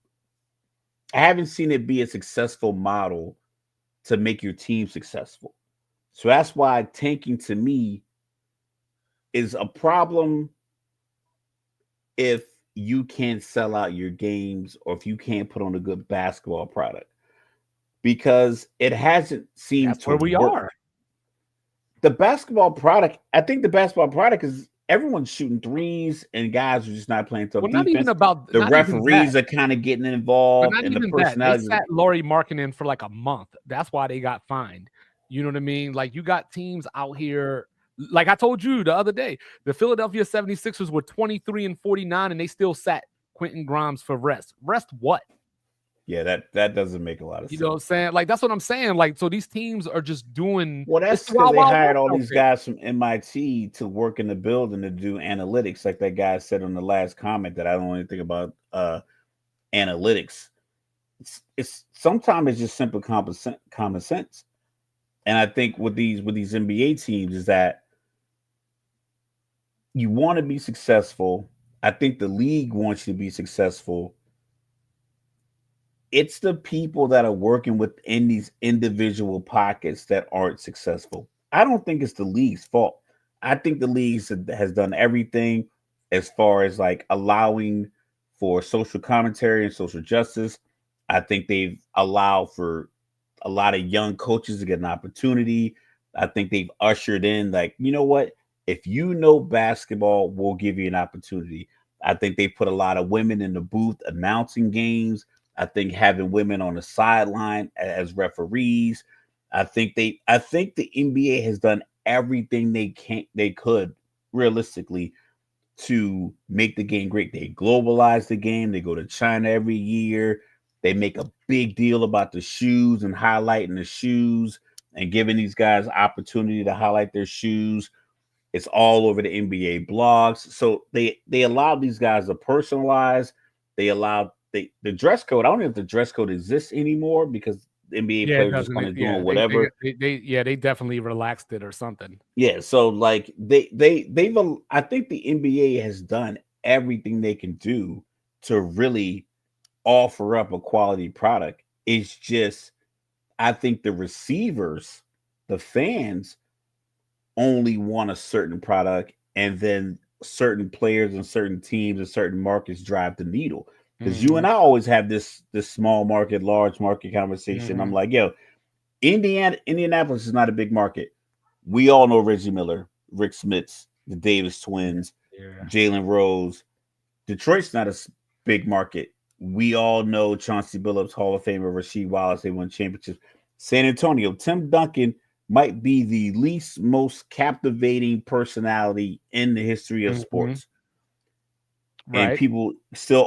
I haven't seen it be a successful model to make your team successful. So that's why tanking to me is a problem if you can't sell out your games or if you can't put on a good basketball product because it hasn't seemed That's to where we work. are. The basketball product, I think the basketball product is everyone's shooting threes and guys are just not playing tough Well, not even defense. about The not even that. referees are kind of getting But involved not and the even that. They personalities. sat Laurie Markkinen for like a month. That's why they got fined. You know what I mean? Like, you got teams out here. Like I told you the other day, the Philadelphia 76ers were 23-49 and they still sat Quentin Grimes for rest. Rest what? Yeah, that doesn't make a lot of You know what sense. I'm saying? Like, that's what I'm saying. Like, so these teams are just doing Well, it's that's the because wild, they wild hired west all out these there. guys from MIT to work in the building to do analytics, like that guy said on the last comment that I don't know anything about analytics. It's sometimes it's just simple common sense. And I think with these NBA teams is that you want to be successful. I think the league wants you to be successful. It's the people that are working within these individual pockets that aren't successful. I don't think it's the league's fault. I think the league has done everything as far as like allowing for social commentary and social justice. I think they've allowed for a lot of young coaches to get an opportunity. I think they've ushered in, like, you know what? If you know basketball, we'll give you an opportunity. I think they put a lot of women in the booth announcing games. I think having women on the sideline as referees. I think the NBA has done everything they could realistically to make the game great. They globalize the game. They go to China every year. They make a big deal about the shoes and highlighting the shoes and giving these guys opportunity to highlight their shoes. It's all over the NBA blogs. So they allow these guys to personalize. They allow the dress code. I don't know if the dress code exists anymore because the NBA Yeah, it players just doesn't. kind of Yeah, doing whatever. they definitely relaxed it or something. Yeah, so like they've I think the NBA has done everything they can do to really offer up a quality product. It's just I think the receivers, the fans only want a certain product and then certain players and certain teams and certain markets drive the needle. Because you Mhm, and I always have this small market, large market conversation. I'm mhm. like, yo, Indianapolis is not a big market. We all know Reggie Miller, Rick Smits, the Davis twins, Yeah. Jalen Rose. Detroit's not a big market. We all know Chauncey Billups, Hall of Famer, Rasheed Wallace. They won championships. San Antonio, Tim Duncan might be the least most captivating personality in the history of Mhm. sports. and Right. people still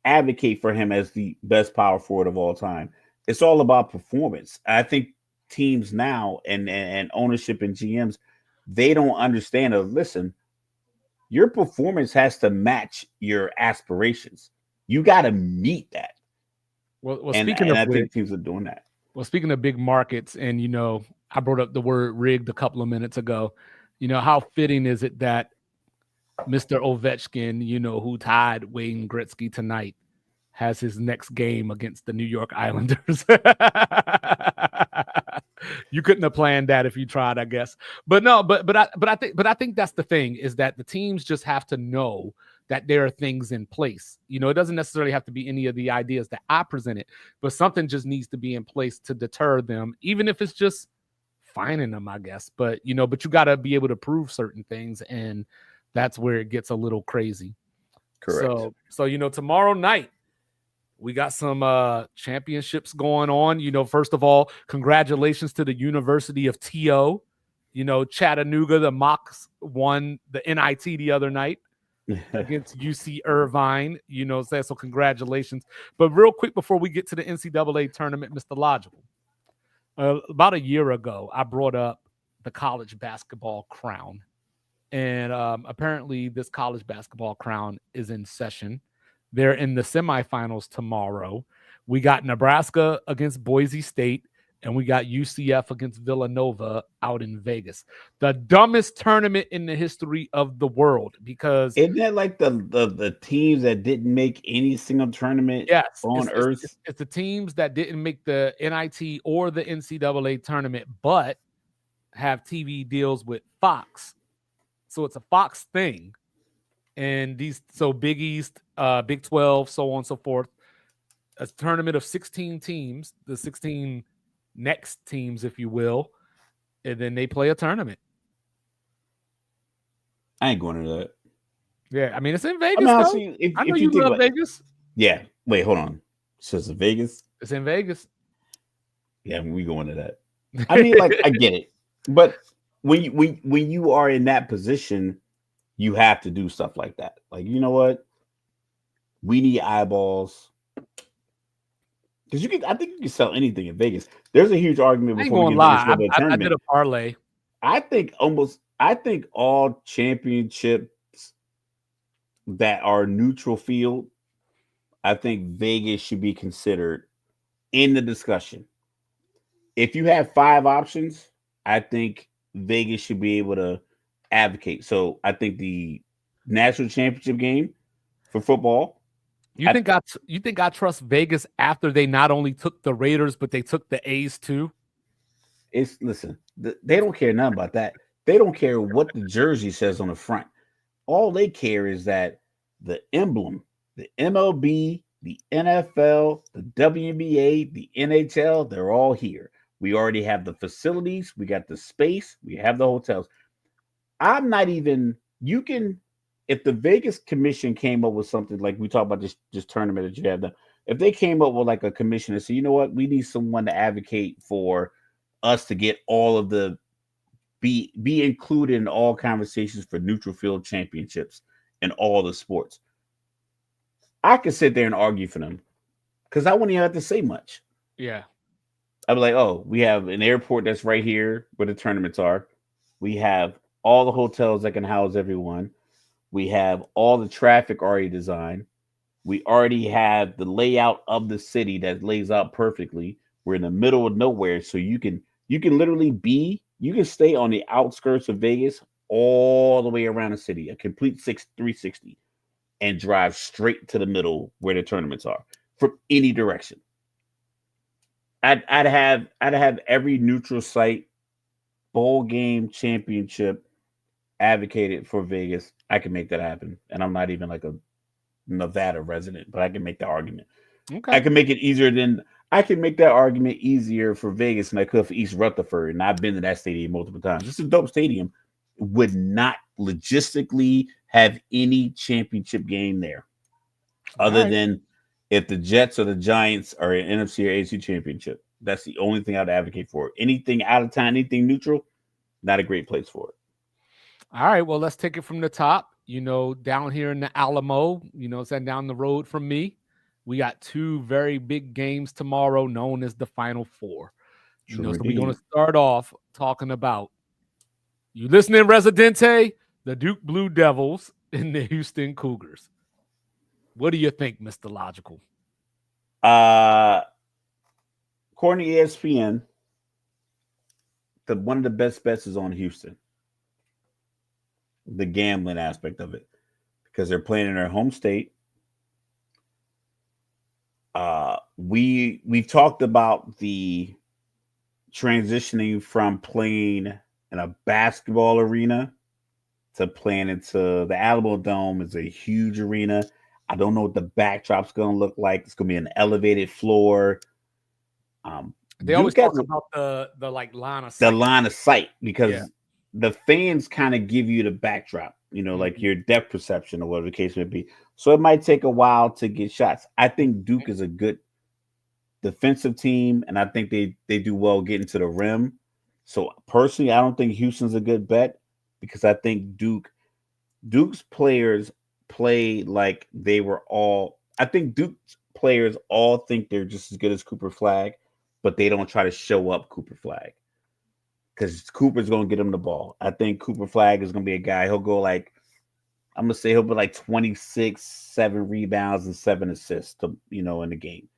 advocate for him as the best power forward of all time. It's all about performance. I think teams now and ownership and GMs, they don't understand. Listen, your performance has to match your aspirations. You got to meet that, Well, and speaking and of I think which, teams are doing that. speaking of big markets, and I brought up the word rigged a couple of minutes ago. How fitting is it that Mr. Ovechkin, who tied Wayne Gretzky tonight, has his next game against the New York Islanders. You couldn't have planned that if you tried, I guess. But no, but I think that's the thing, is that the teams just have to know that there are things in place. It doesn't necessarily have to be any of the ideas that I presented, but something just needs to be in place to deter them, even if it's just fining them, I guess. But you got to be able to prove certain things, and that's where it gets a little crazy. Correct. So tomorrow night we got some championships going on. First of all, congratulations to the University of TO. Chattanooga, the Mocs won the NIT the other night against UC Irvine. So congratulations. But real quick before we get to the NCAA tournament, Mr. Logical, about a year ago, I brought up the college basketball crown. And apparently this college basketball crown is in session. They're in the semifinals tomorrow. We got Nebraska against Boise State, and we got UCF against Villanova out in Vegas. The dumbest tournament in the history of the world, because Isn't that like the teams that didn't make any single tournament yes, on it's, it's, Earth? it's, it's the teams that didn't make the NIT or the NCAA tournament, but have TV deals with Fox. So it's a Fox thing. And Big East, Big 12, so on and so forth. A tournament of 16 teams, the 16 next teams, if you will, and then they play a tournament. I ain't going to that. Yeah, I mean, it's in I mean, Vegas though. honestly, I know if you you think love about it, Vegas. yeah. Wait, hold on. So it's in Vegas. It's in Vegas. Yeah, we going to that. I mean, like I get it, but when you are in that position, you have to do stuff like that. Like, you know what? We need eyeballs because I think you can sell anything in Vegas. There's a huge argument I ain't before we gonna get to the lie. NCAA I did tournament. a parlay. I think all championships that are neutral field, I think Vegas should be considered in the discussion. If you have 5 options, I think Vegas should be able to advocate. So I think the national championship game for football. You think I trust Vegas after they not only took the Raiders, but they took the A's too? It's listen, they don't care nothing about that. They don't care what the jersey says on the front. All they care is that the emblem, the MLB, the NFL, the WNBA, the NHL, they're all here. We already have the facilities, we got the space, we have the hotels. I'm not even you can if the Vegas Commission came up with something like we talk about this tournament that you have done, if they came up with like a commission and say, you know what, we need someone to advocate for us to get all of the be included in all conversations for neutral field championships in all the sports. I could sit there and argue for them because I wouldn't even have to say much. Yeah. I'd be like, oh, we have an airport that's right here where the tournaments are. We have all the hotels that can house everyone. We have all the traffic already designed. We already have the layout of the city that lays out perfectly. We're in the middle of nowhere, so you can literally you can stay on the outskirts of Vegas all the way around the city, a complete 360, and drive straight to the middle where the tournaments are from any direction. I'd have every neutral site bowl game championship advocated for Vegas. I can make that happen, and I'm not even like a Nevada resident, but I can make the argument. Okay. I can make that argument easier for Vegas than I could for East Rutherford. And I've been to that stadium multiple times. It's a dope stadium. Would not logistically have any championship game there, other than if the Jets or the Giants are an NFC or AC championship. That's the only thing I'd advocate for. Anything out of town, anything neutral, not a great place for it. All right. Well, let's take it from the top. down here in the Alamo, sitting down the road from me, we got two very big games tomorrow known as the Final Four. True So we're going indeed. to start off talking about, you listening, Residente? The Duke Blue Devils and the Houston Cougars. What do you think, Mr. Logical? Uh, according to ESPN, one of the best bets is on Houston. The gambling aspect of it, because they're playing in their home state. We've talked about the transitioning from playing in a basketball arena to playing into the Alamo Dome. Is a huge arena. I don't know what the backdrop's going to look like. It's going to be an elevated floor. They always Duke talk has about the like line of the sight. line of sight Yeah. because the fans kind of give you the backdrop, like Mhm. your depth perception or whatever the case may be. So it might take a while to get shots. I think Duke is a good defensive team, and I think they do well getting to the rim. So personally, I don't think Houston's a good bet because I think Duke's players play like they were all. I think Duke's players all think they're just as good as Cooper Flag, but they don't try to show up Cooper Flag because Cooper's going to get him the ball. I think Cooper Flag is going to be a guy. He'll go like, I'm gonna say he'll be like 26, 7 rebounds and 7 assists in the game.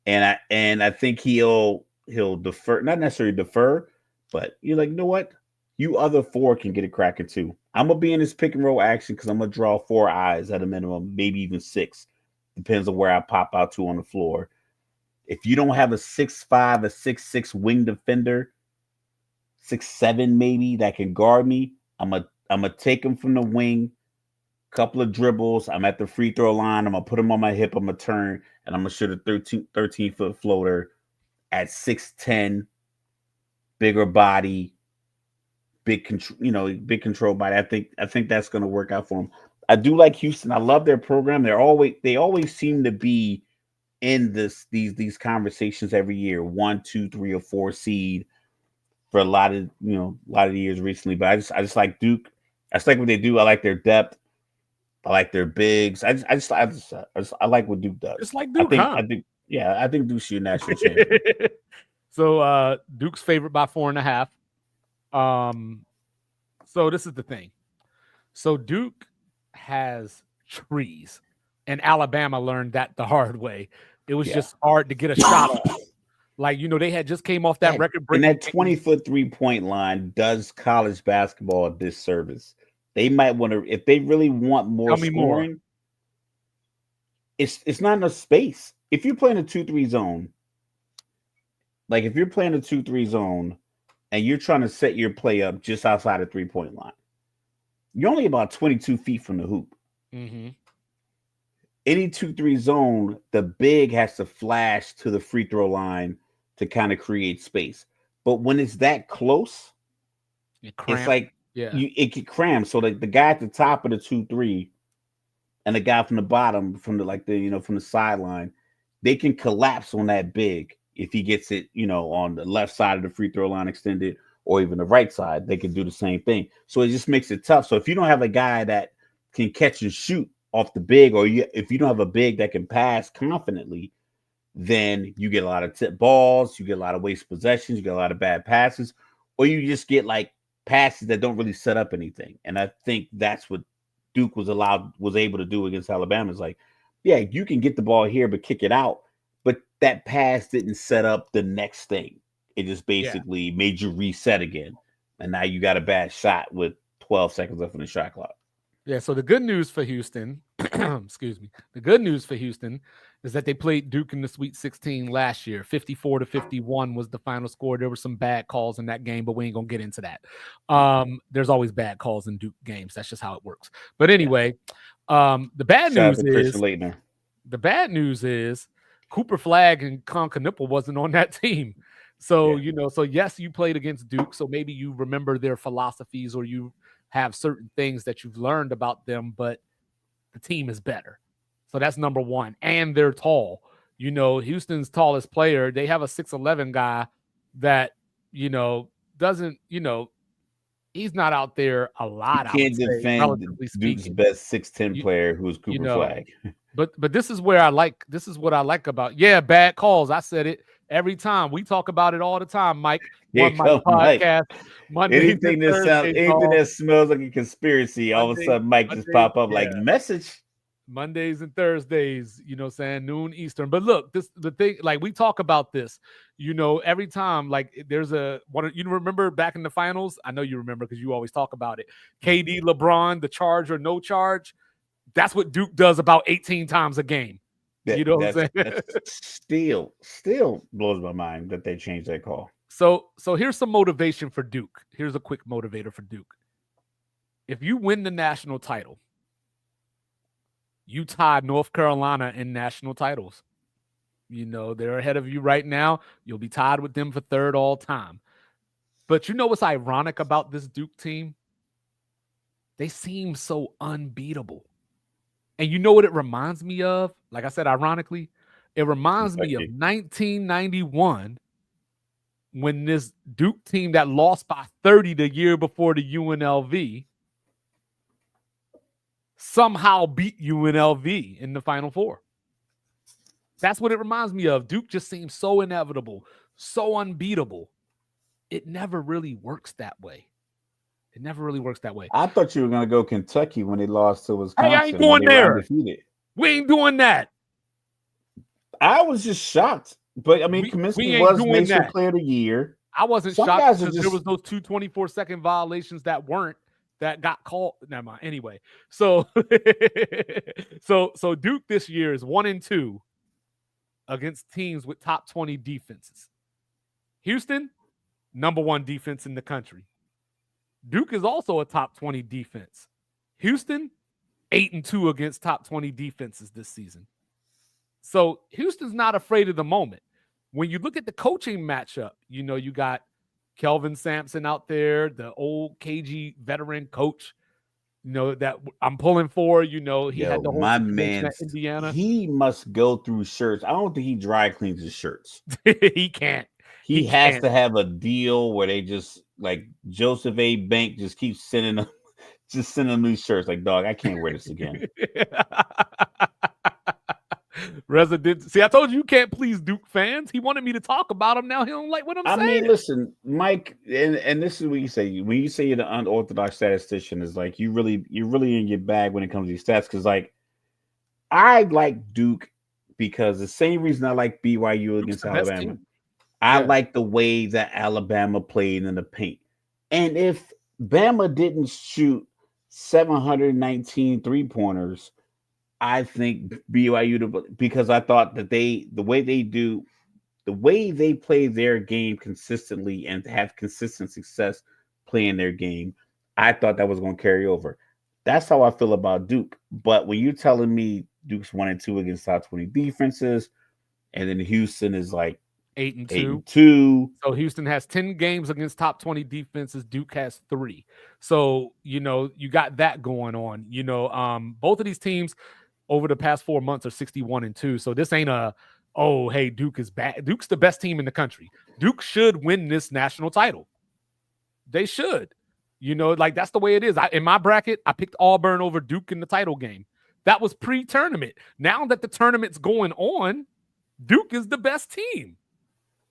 And I think he'll defer, not necessarily defer, but you're like, you know what? You other four can get it cracking too. I'm gonna be in this pick and roll action because I'm gonna draw 4 eyes at a minimum, maybe even 6. Depends on where I pop out to on the floor. If you don't have a 6'5", a 6'6" wing defender, 6'7" maybe that can guard me, I'm gonna take him from the wing, couple of dribbles. I'm at the free throw line. I'm gonna put him on my hip. I'm gonna turn and I'm gonna shoot a 13-foot floater at 6'10", bigger body, big control body. I think that's gonna work out for him. I do like Houston. I love their program. They always seem to be in these conversations every year, 1, 2, 3, or 4 seed for a lot of the years recently. But I just like Duke. I just like what they do. I like their depth. I like their bigs. I like what Duke does. Just like I Duke, think huh? I think yeah, I think Duke's your national champion. So Duke's favorite by 4.5. Um, so this is the thing. So Duke has trees, and Alabama learned that the hard way. It was Yeah. just hard to get a shot off. Like, they had just came off that That record and breaking that game. 20-foot 3-point line does college basketball a disservice. They might want to, if they really want more Tell me more. scoring, it's not enough space. If you're playing a 2-3 zone, like if you're playing a 2-3 zone and you're trying to set your play up just outside the 3-point line, you're only about 22 feet from the hoop. Mm-hmm. Any 2-3 zone, the big has to flash to the free throw line to kind of create space. But when it's that close, You it's cramp. like Yeah. it can cram. So like the guy at the top of the 2-3 and the guy from the bottom, from from the sideline, they can collapse on that big if he gets it, on the left side of the free throw line extended or even the right side. They can do the same thing. So it just makes it tough. So if you don't have a guy that can catch and shoot off the big, or if you don't have a big that can pass confidently, then you get a lot of tip balls, you get a lot of waste possessions, you get a lot of bad passes, or you just get like passes that don't really set up anything. And I think that's what Duke was able to do against Alabama. Is like, yeah, you can get the ball here, but kick it out. But that pass didn't set up the next thing. It just Yeah. basically made you reset again. And now you got a bad shot with 12 seconds left in the shot clock. Yeah. So the good news for Houston, excuse me, the good news for Houston is that they played Duke in the Sweet 16 last year. 54-51 was the final score. There were some bad calls in that game, but we ain't gonna get into that. There's always bad calls in Duke games. That's just how it works. But anyway, the bad Shout out news to is Christian Laettner. the bad news is Cooper Flag and Concanipple wasn't on that team. So, Yeah. so yes, you played against Duke. So maybe you remember their philosophies or you have certain things that you've learned about them, but the team is better. So that's number one. And they're tall. Houston's tallest player, they have a 6'11 guy that, doesn't, He's not out there a You lot, I would can't say, defend relatively Duke's speaking. best 6'10" You player, who's you Cooper know, Flag. but this is where I like. This is what I like about. Yeah, bad calls. I said it every time. We talk about it all the time, Mike. Here One Mike come Mike. podcast, Mondays and Thursdays, Anything all that smells like a conspiracy, all of a Mondays, sudden Mike just Mondays, pop up yeah. like message. Mondays and Thursdays, saying noon Eastern. But look, the thing, like we talk about this, every time, like there's you remember back in the finals? I know you remember because you always talk about it. KD, LeBron, the charge or no charge. That's what Duke does about 18 times a game. You know what I'm saying? That's still blows my mind that they changed that call. So here's some motivation for Duke. Here's a quick motivator for Duke. If you win the national title, you tied North Carolina in national titles. They're ahead of you right now. You'll be tied with them for third all time. But you know what's ironic about this Duke team? They seem so unbeatable. And you know what it reminds me of? Like I said, ironically, it reminds me of 1991 when this Duke team that lost by 30 the year before the UNLV somehow beat UNLV in the Final Four. That's what it reminds me of. Duke just seems so inevitable, so unbeatable. It never really works that way. It never really works that way. I thought you were going to go Kentucky when they lost to Wisconsin. Hey, I ain't going there. Undefeated. We ain't doing that. I was just shocked. But, I mean, Kaminsky was Nation Player of the Year. I wasn't shocked because there was those 2 24-second violations that got called. Never mind. Anyway, so Duke this year is 1-2 against teams with top 20 defenses. Houston, number 1 defense in the country. Duke is also a top 20 defense. Houston, 8-2 against top 20 defenses this season. So Houston's not afraid of the moment. When you look at the coaching matchup, you got Kelvin Sampson out there, the old KG veteran coach, that I'm pulling for. He had the whole situation at Indiana. He must go through shirts. I don't think he dry cleans his shirts. He can't. He has to have a deal where they just like Joseph A. Bank just keeps sending them new shirts. Like, dog, I can't wear this again. See, I told you can't please Duke fans. He wanted me to talk about him. Now he don't like what I'm saying. I mean, listen, Mike, and this is what you say. When you say you're the unorthodox statistician, is like you're really in your bag when it comes to these stats. Because like I like Duke because the same reason I like BYU against Alabama. I like the way that Alabama played in the paint. And if Bama didn't shoot 719 3-pointers, I think BYU, because I thought that the way they play their game consistently and have consistent success playing their game, I thought that was going to carry over. That's how I feel about Duke. But when you're telling me Duke's 1-2 against top 20 defenses, and then Houston is like 8-2. So Houston has 10 games against top 20 defenses. Duke has 3. So, you got that going on. Both of these teams over the past 4 months are 61-2. So this ain't hey, Duke is bad. Duke's the best team in the country. Duke should win this national title. They should. Like that's the way it is. In my bracket, I picked Auburn over Duke in the title game. That was pre-tournament. Now that the tournament's going on, Duke is the best team.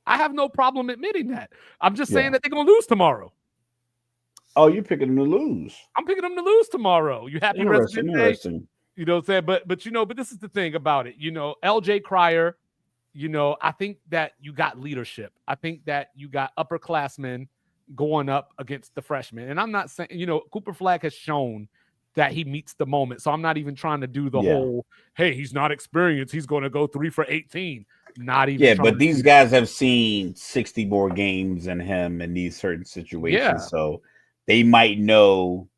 I have no problem admitting that. I'm just saying that they're going to lose tomorrow. Oh, you're picking them to lose. I'm picking them to lose tomorrow. You happy? Interesting. You know what I'm saying? But this is the thing about it. LJ Cryer, I think that you got leadership. I think that you got upperclassmen going up against the freshmen. And I'm not saying, Cooper Flag has shown that he meets the moment. So I'm not even trying to do the whole, hey, he's not experienced. He's going to go 3 for 18. Not even. Yeah, but these guys have seen 60 more games than him in these certain situations. Yeah. So they might know,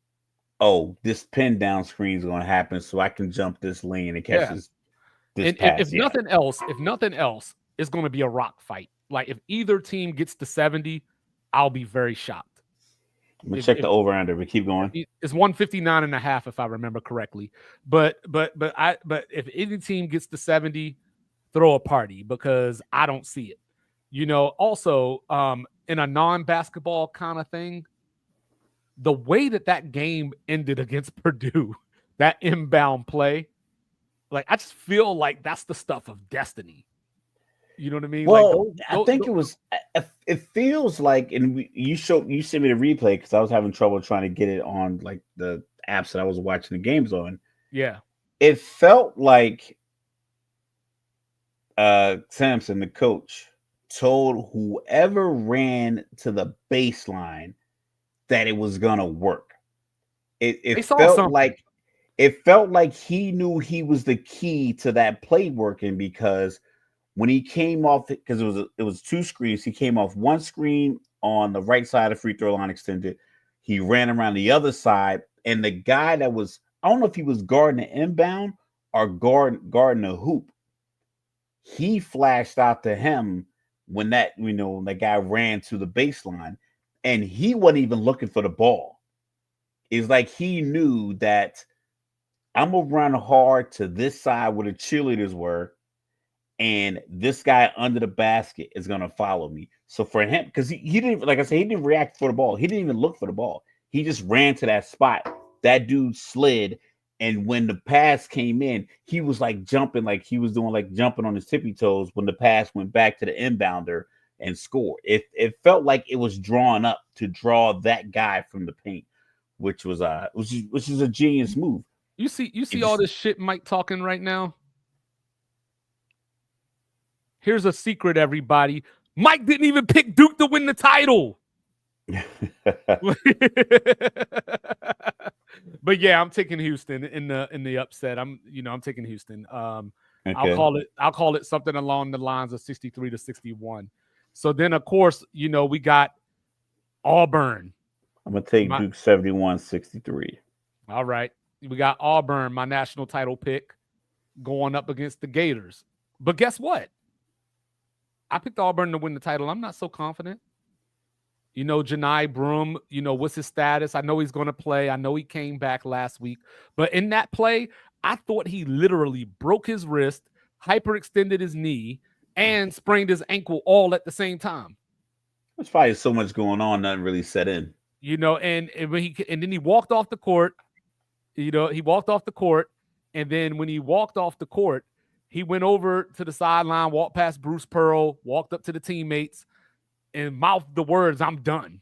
this pin down screen is going to happen, so I can jump this lane and catch this pass. If nothing else, it's going to be a rock fight. Like if either team gets to 70, I'll be very shocked. I'm gonna check the over under, but keep going. It's 159.5 if I remember correctly. But if any team gets to 70, throw a party because I don't see it. Also, in a non-basketball kind of thing, the way that game ended against Purdue, that inbound play, like I just feel like that's the stuff of destiny. You know what I mean? Like Well, I think it was. It feels like, and you sent me the replay because I was having trouble trying to get it on like the apps that I was watching the games on. yeah. It felt like Sampson, the coach, told whoever ran to the baseline that it was gonna work. They saw something. It felt like he knew he was the key to that play working because when he came off, because it was two screens, he came off one screen on the right side of free throw line extended. He ran around the other side, and the guy that was, I don't know if he was guarding the inbound or guarding the hoop. He flashed out to him when that guy ran to the baseline, and he wasn't even looking for the ball. It's like he knew that I'm gonna run hard to this side where the cheerleaders were, and this guy under the basket is gonna follow me. So for him, because he didn't, like I said, he didn't react for the ball. He didn't even look for the ball. He just ran to that spot. That dude slid, and when the pass came in, he was like jumping, like he was doing like jumping on his tippy toes when the pass went back to the inbounder and scored. It felt like it was drawn up to draw that guy from the paint, which is a genius move. You see It all just this shit Mike talking right now? Here's a secret, everybody. Mike didn't even pick Duke to win the title. But yeah, I'm taking Houston in the upset. I'm taking Houston. okay. I'll call it something along the lines of 63-61. So then of course, we got Auburn. I'm gonna take My, Duke 71-63. all right. We got Auburn, my national title pick, going up against the Gators. But guess what? I picked Auburn to win the title. I'm not so confident. Janai Broom, what's his status? I know he's going to play. I know he came back last week. But in that play, I thought he literally broke his wrist, hyperextended his knee, and sprained his ankle all at the same time. There's probably so much going on, nothing really set in. And when then he walked off the court. He walked off the court, and then when he walked off the court, he went over to the sideline, walked past Bruce Pearl, walked up to the teammates, and mouthed the words, "I'm done."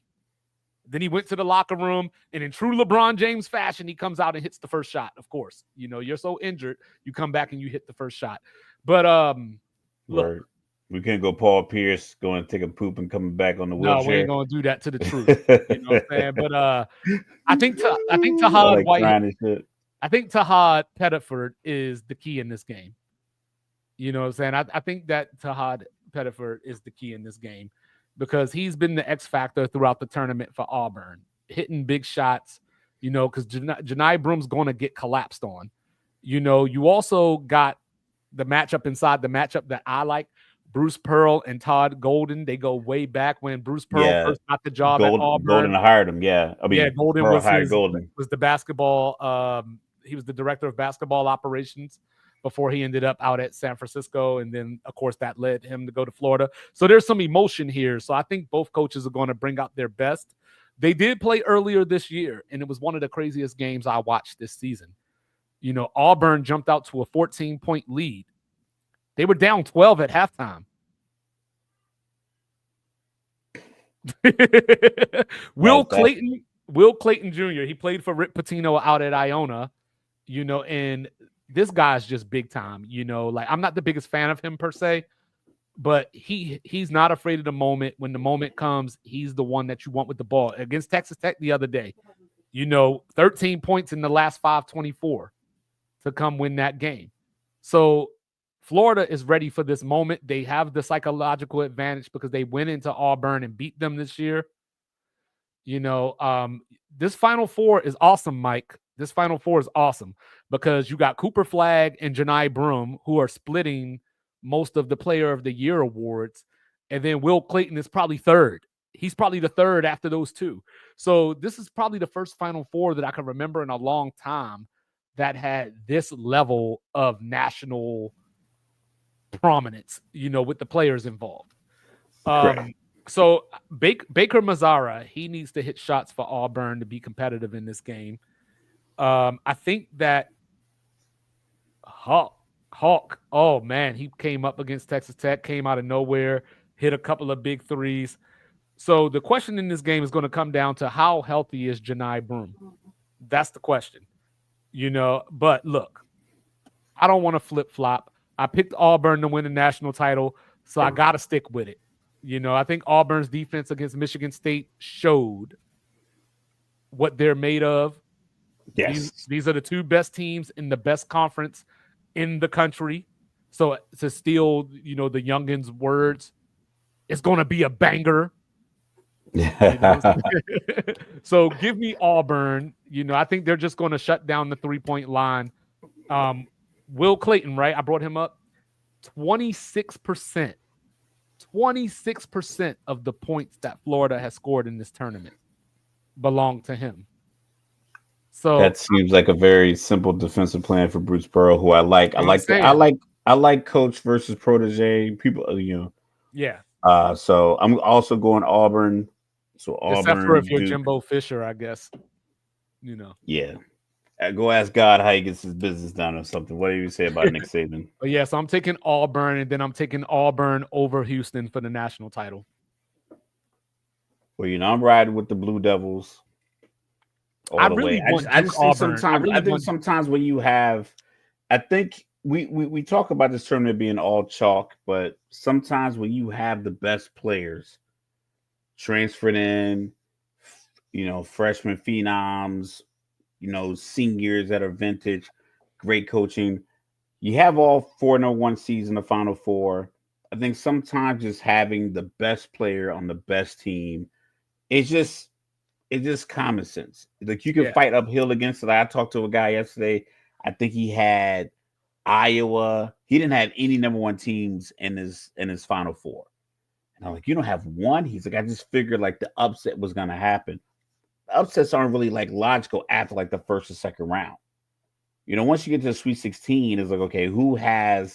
Then he went to the locker room, and in true LeBron James fashion, he comes out and hits the first shot. Of course, you're so injured, you come back and you hit the first shot. But look, we can't go Paul Pierce going to take a poop and coming back on the no, wheelchair. we ain't gonna do that to the truth. You know what I'm saying? But I think Tahad White, I think Tahad Pettiford is the key in this game. You know what I'm saying? I think that Tahad Pettiford is the key in this game because he's been the X factor throughout the tournament for Auburn, hitting big shots, because Janai Broom's going to get collapsed on. You also got the matchup inside the matchup that I like. Bruce Pearl and Todd Golden, they go way back when Bruce Pearl first got the job at Auburn. Golden hired him, yeah. Golden Pearl was hired Golden. was the basketball. He was the director of basketball operations before he ended up out at San Francisco. And then, of course, that led him to go to Florida. So there's some emotion here. So I think both coaches are going to bring out their best. They did play earlier this year, and it was one of the craziest games I watched this season. Auburn jumped out to a 14-point lead. They were down 12 at halftime. Will Clayton Jr., he played for Rick Pitino out at Iona, and this guy's just big time. Like I'm not the biggest fan of him per se, but he's not afraid of the moment. When the moment comes, he's the one that you want with the ball. Against Texas Tech the other day, 13 points in the last 5:24 to come win that game. So Florida is ready for this moment. They have the psychological advantage because they went into Auburn and beat them this year. This Final Four is awesome, Mike. This Final Four is awesome because you got Cooper Flagg and Janai Broom, who are splitting most of the Player of the Year awards. And then Will Clayton is probably third. He's probably the third after those two. So this is probably the first Final Four that I can remember in a long time that had this level of national prominence, with the players involved. So Baker Mazzara, he needs to hit shots for Auburn to be competitive in this game. I think that Hawk, oh man, he came up against Texas Tech, came out of nowhere, hit a couple of big threes. So the question in this game is going to come down to how healthy is Janai Broom. That's the question, But look, I don't want to flip flop. I picked Auburn to win the national title, so I got to stick with it. I think Auburn's defense against Michigan State showed what they're made of. Yes. These are the two best teams in the best conference in the country. So to steal, the youngins' words, it's going to be a banger. So give me Auburn. I think they're just going to shut down the 3-point line. Will Clayton, right? I brought him up. 26%. 26% of the points that Florida has scored in this tournament belong to him. So that seems like a very simple defensive plan for Bruce Pearl, who I like. I like coach versus protege. People, Yeah. So I'm also going Auburn. So Auburn, except for if you're Duke. Jimbo Fisher, I guess. Yeah. Go ask God how he gets his business done or something. What do you say about Nick Saban? But yeah, so I'm taking Auburn, and then I'm taking Auburn over Houston for the national title. Well, I'm riding with the Blue Devils all the way. I just think sometimes when you have, I think we talk about this tournament being all chalk, but sometimes when you have the best players transferred in, freshman phenoms, seniors that are vintage, great coaching. You have all 4-1 seeds in the Final Four. I think sometimes just having the best player on the best team, it's just common sense. Like you can fight uphill against it. I talked to a guy yesterday. I think he had Iowa. He didn't have any number one teams in his Final Four. And I'm like, you don't have one? He's like, I just figured like the upset was going to happen. Upsets aren't really like logical after like the first or second round. Once you get to the Sweet 16, it's like, okay, who's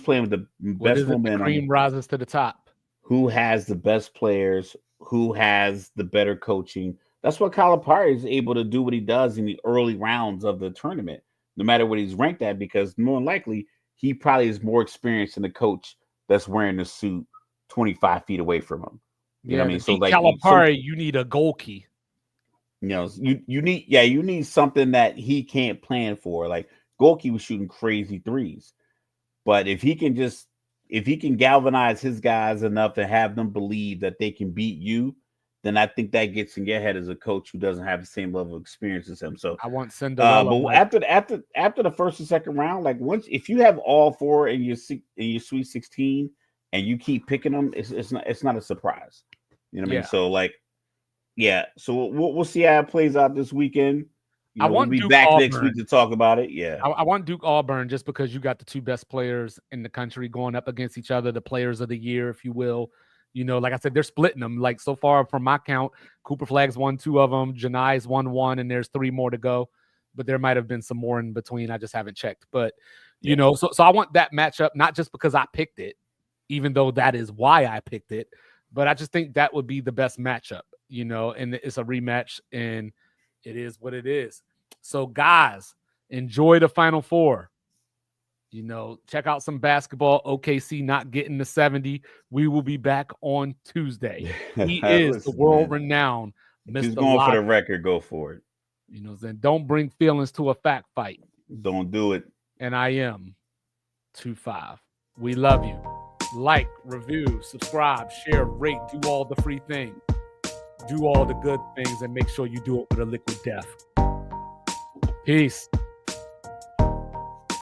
playing with the best momentum? The cream rises to the top. Who has the best players? Who has the better coaching? That's what Calipari is able to do what he does in the early rounds of the tournament, no matter what he's ranked at, because more than likely he probably is more experienced than the coach that's wearing the suit 25 feet away from him. You know what I mean? So like Calipari, you need a goal key. You need something that he can't plan for. Like Golke was shooting crazy threes, but if he can galvanize his guys enough to have them believe that they can beat you, then I think that gets in your head as a coach who doesn't have the same level of experience as him. So I want Cinderella. But after the first and second round, like if you have all four in your Sweet 16 and you keep picking them, it's not a surprise. You know what I mean? So like. Yeah, so we'll see how it plays out this weekend. We'll be back next week to talk about it. Yeah, I want Duke Auburn just because you got the two best players in the country going up against each other, the players of the year, if you will. Like I said, they're splitting them. Like so far from my count, Cooper Flagg's won 2 of them, Janai's won 1, and there's 3 more to go. But there might have been some more in between. I just haven't checked. But so I want that matchup, not just because I picked it, even though that is why I picked it, but I just think that would be the best matchup. And it's a rematch, and it is what it is. So, guys, enjoy the Final Four. Check out some basketball. OKC not getting the 70. We will be back on Tuesday. He is the world-renowned Mr. He's going for the record. Go for it. Then don't bring feelings to a fact fight. Don't do it. And I am 2-5. We love you. Like, review, subscribe, share, rate, do all the free things. Do all the good things and make sure you do it with a liquid death. Peace.